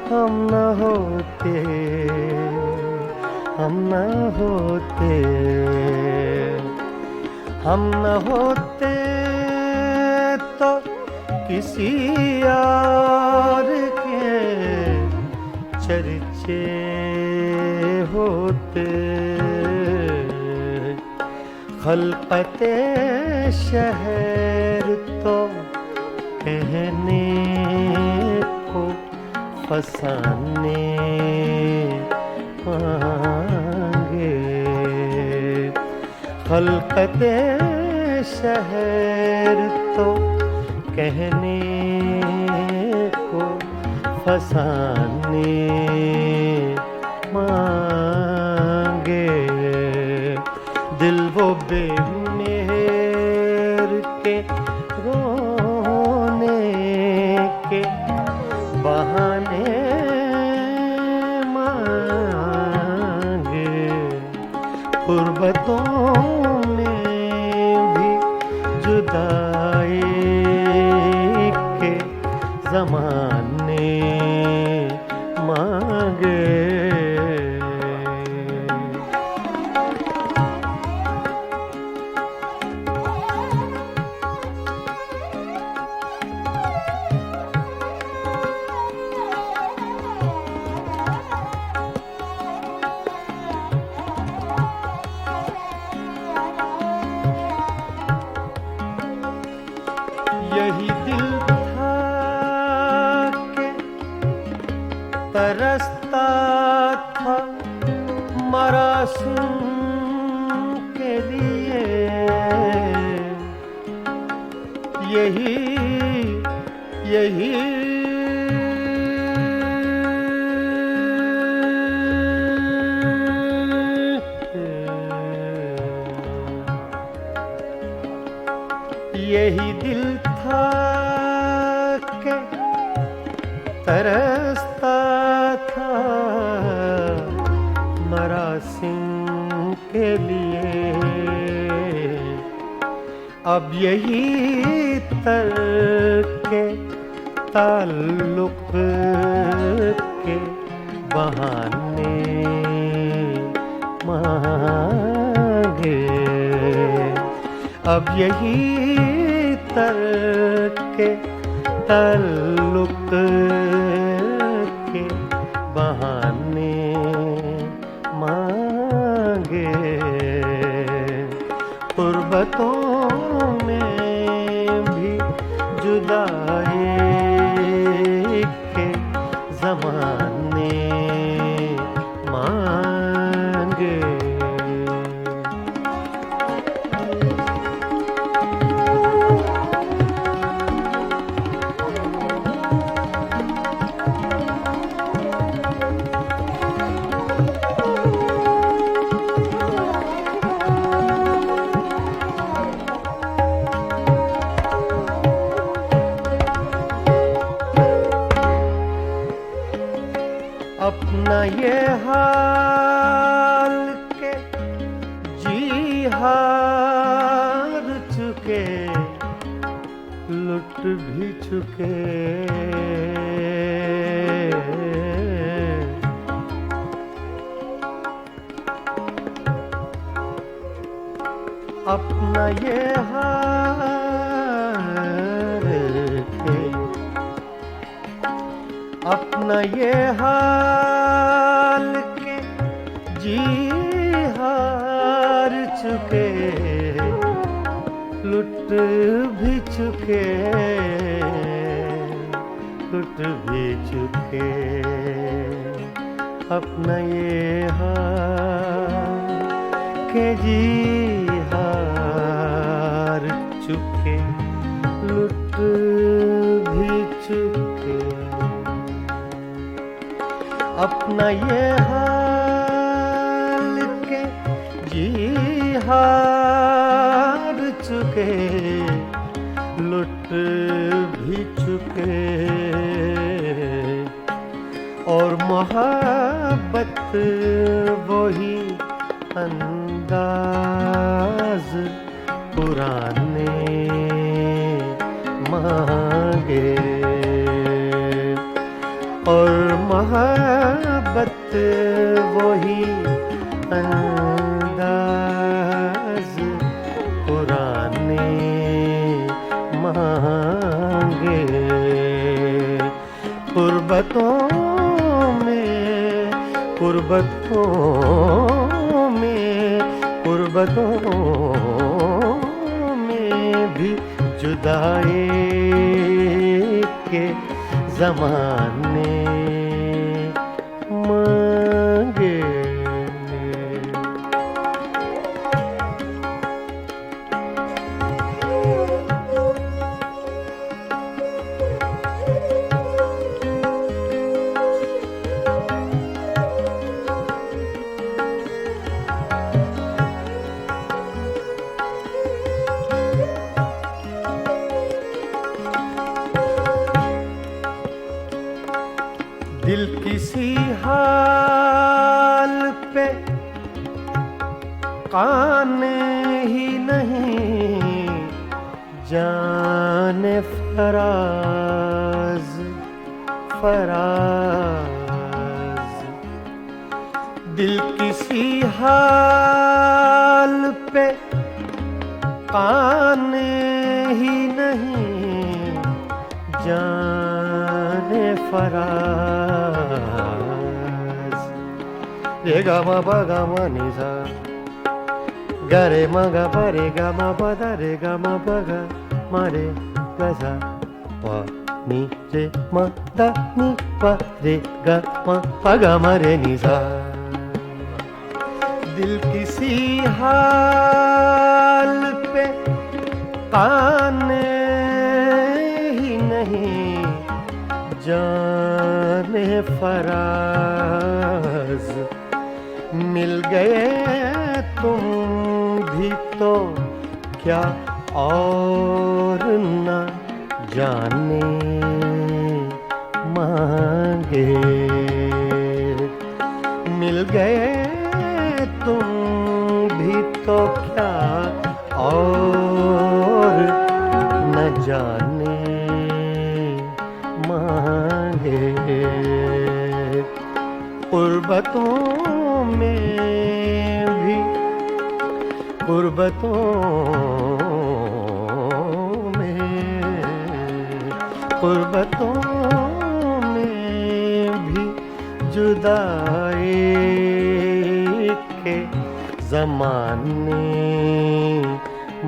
हम न होते, हम न होते, हम न होते तो किसी और के चर्चे होते, खलकते शहर तो कहने को फसाने मांगे, खलकते शहर तो कहने को फसाने मांगे, दिल वो बेमेहर के रोने के बहाने मांगे, कुर्बतों में भी जुदाई के ज़माने मांगे। यही दिल था कि तरसता था मरासिम के लिए, यही यही यही दिल था के तरसता था मरासिम के लिए, अब यही तरके ताल्लुक के बहाने मांगे, अब यही तरके ताल्लुक के बहाने मांगे। गुर्बतों में भी जुदाई के ज़माने मांगे। अपना ये हाल के जी हार चुके, लुट भी चुके, अपना ये हाल के, अपना ये हाल के जी हार चुके, लुट भी चुके, लुट भी चुके। अपना ये हाल के जी हार चुके, लुट भी चुके। अपना ये हाल के जी हार चुके, लुट भी चुके, और मोहब्बत वही अंदाज पुराने मांगे, और मोहब्बत वही अंदाज पुराने मांगे। गुर्बतों में, गुर्बतों में, गुर्बतों में भी जुदाई के ज़माने मांगे। दिल किसी हाल पे काने ही नहीं, जाने फराज फराज। दिल किसी हाल पे काने ही नहीं, जाने फराज। रे गा मा पा गा मा नि सा, गा रे मा गा पा रे गा मा पा दा रे गा मा पा गा मा रे गा सा, पा नि रे मा दा नि पा रे गा मा पा गा मा रे नि सा। दिल किसी हाल पे काने ही नहीं, जाने फराज। मिल गए तुम भी तो क्या और न जाने मांगे मिल गए तुम भी तो क्या और न जाने मांगे गुर्बतों में भी गुर्बतों में गुर्बतों में भी जुदाई के ज़माने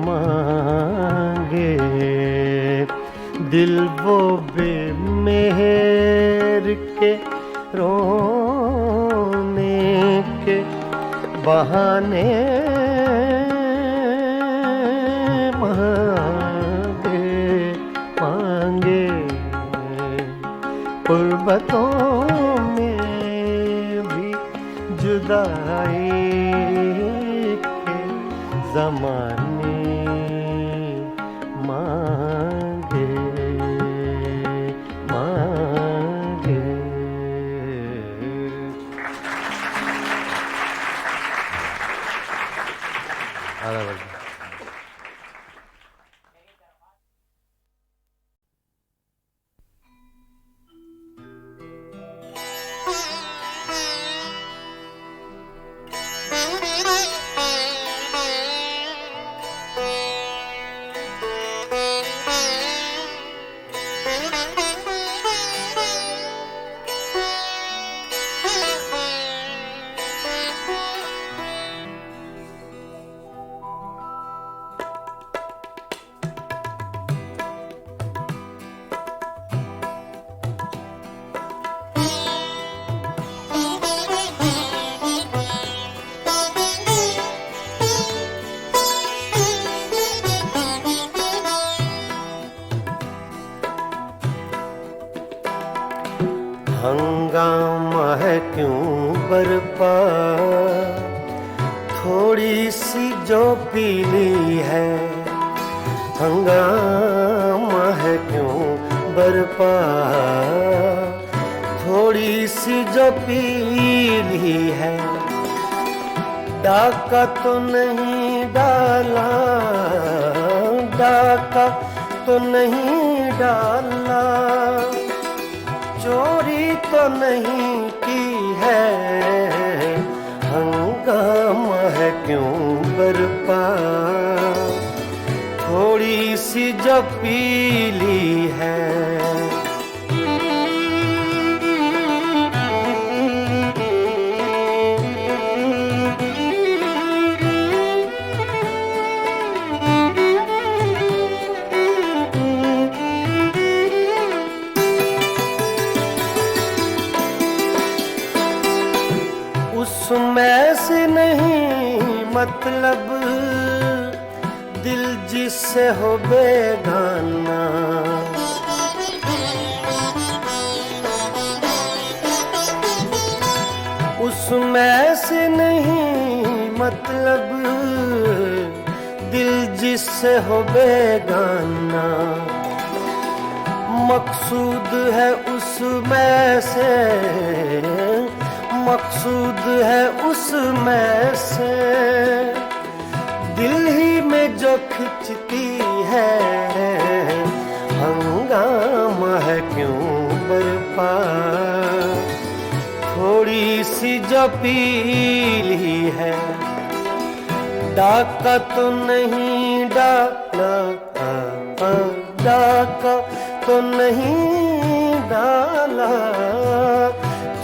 मांगे दिल वो बेमेहर के रोने के बहाने मांगे मांगे गुर्बतों में भी जुदाई के ज़माने मांगे मांगे। आधा बज गया। हंगामा है क्यों बरपा थोड़ी सी जो पीली है हंगामा है क्यों बरपा थोड़ी सी जो पीली है डाका तो नहीं डाला डाका तो नहीं डाला चोरी तो नहीं की है हंगामा है क्यों बरपा थोड़ी सी जो पीली है उसमें से नहीं मतलब दिल जिससे हो बेगाना उसमें से नहीं मतलब दिल जिससे हो बेगाना मकसूद है उसमें से मकसूद है उसमें से दिल ही में जो खिंचती है हंगामा है क्यों बरपा थोड़ी सी जो पीली है डाका तो नहीं डाला डाका तो नहीं डाला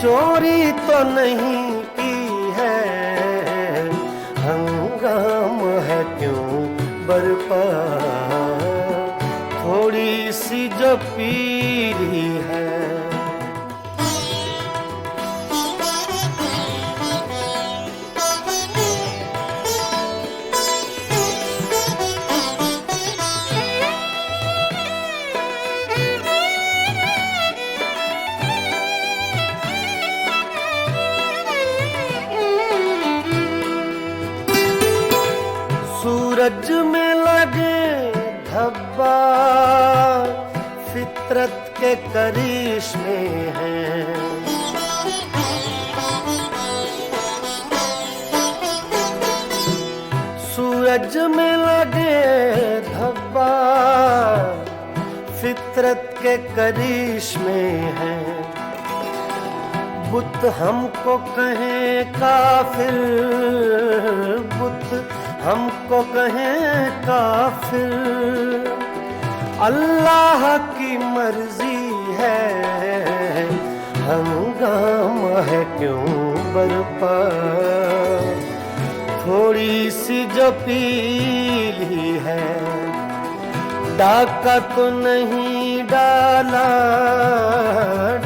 चोरी तो नहीं की है हंगामा है क्यों बरपा थोड़ी सी जो पीली है सूरज में लगे धब्बा फितरत के करिश्मे हैं। सूरज में लगे धब्बा फितरत के करिश्मे हैं। बुत हमको कहें काफिर, बुत हमको कहें काफिर, अल्लाह की मर्जी है। हंगामा है क्यों बरपा, थोड़ी सी जो पीली है। डाका तो नहीं डाला,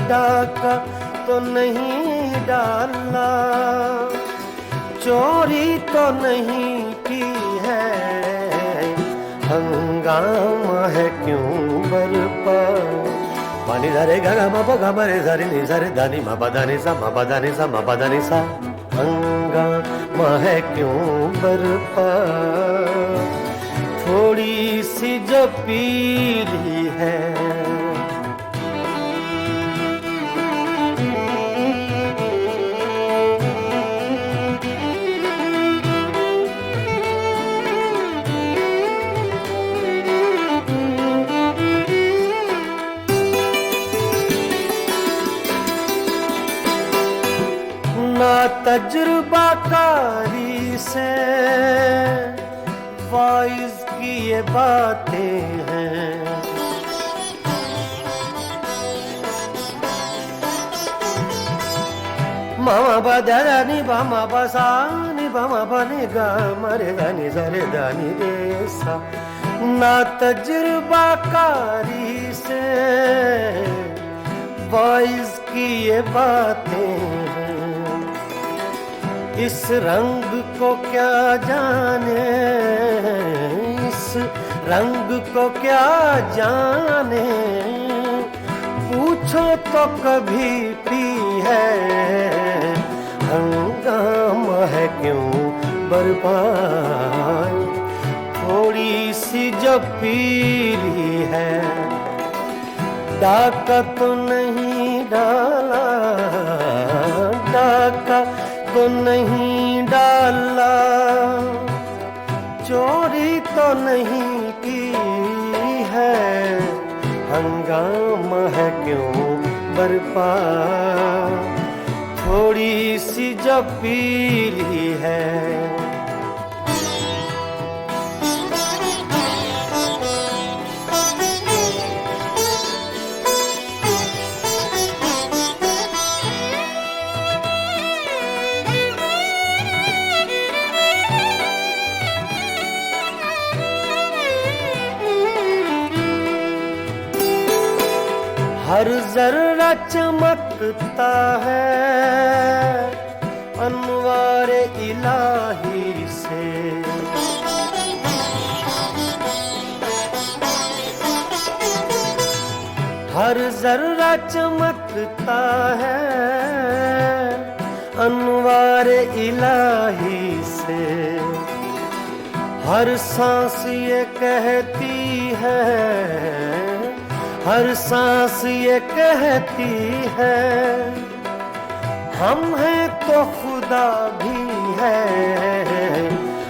डाका तो नहीं डाला, चोरी तो नहीं की है। हंगामा है क्यों बरपा। पानी धरे गा मा पा गा मा रे सा रे नि सा रे धा नि मा पा धा नि सा मा पा धा नि सा मा पा धा नि सा। हंगामा है क्यों बरपा, थोड़ी सी जो पीली है। ना तजुर्बाकारी से वाइज की ये बातें हैं। मामा बदा नि बामा बसा नि बामा बने गा मरे धनी सरे धनी रे सा। ना तजुर्बाकारी से वाइज की ये बातें हैं। इस रंग को क्या जाने, इस रंग को क्या जाने, पूछो तो कभी पी है। हंगामा है क्यों बरपा, थोड़ी सी जो पीली है। डाका तो नहीं डाला, डाका तो नहीं डाला, चोरी तो नहीं की है। हंगामा है क्यों बरपा, थोड़ी सी जो पीली है। हर जर्रा चमकता है अनवारे इलाही से। हर जर्रा चमकता है अनवारे इलाही से। हर सांस ये कहती है, हर सांस ये कहती है, हम हैं तो खुदा भी है।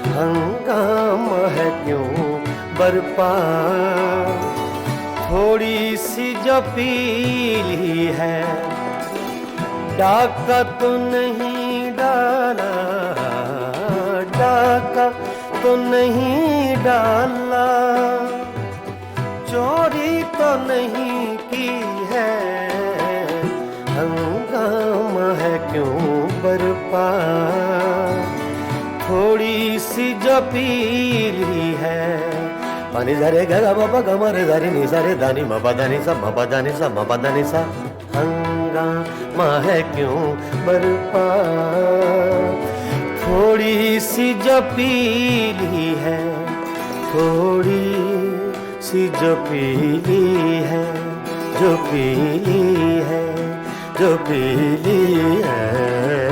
हंगामा है क्यों बरपा, थोड़ी सी जो पीली है। डाका तो नहीं डाला, डाका तो नहीं डाला, चोरी तो नहीं की है। हंगामा है क्यों बरपा, थोड़ी सी जो पीली है। पानी धरे गा बाबा गमरे धरी नि सारे दानी मा पा दानी सा मा पा दानी सा मा पा दानी सा। हंगामा है क्यों बरपा, थोड़ी सी जो पीली है। थोड़ी सी जो पीली है, जो पीली है, जो पीली है।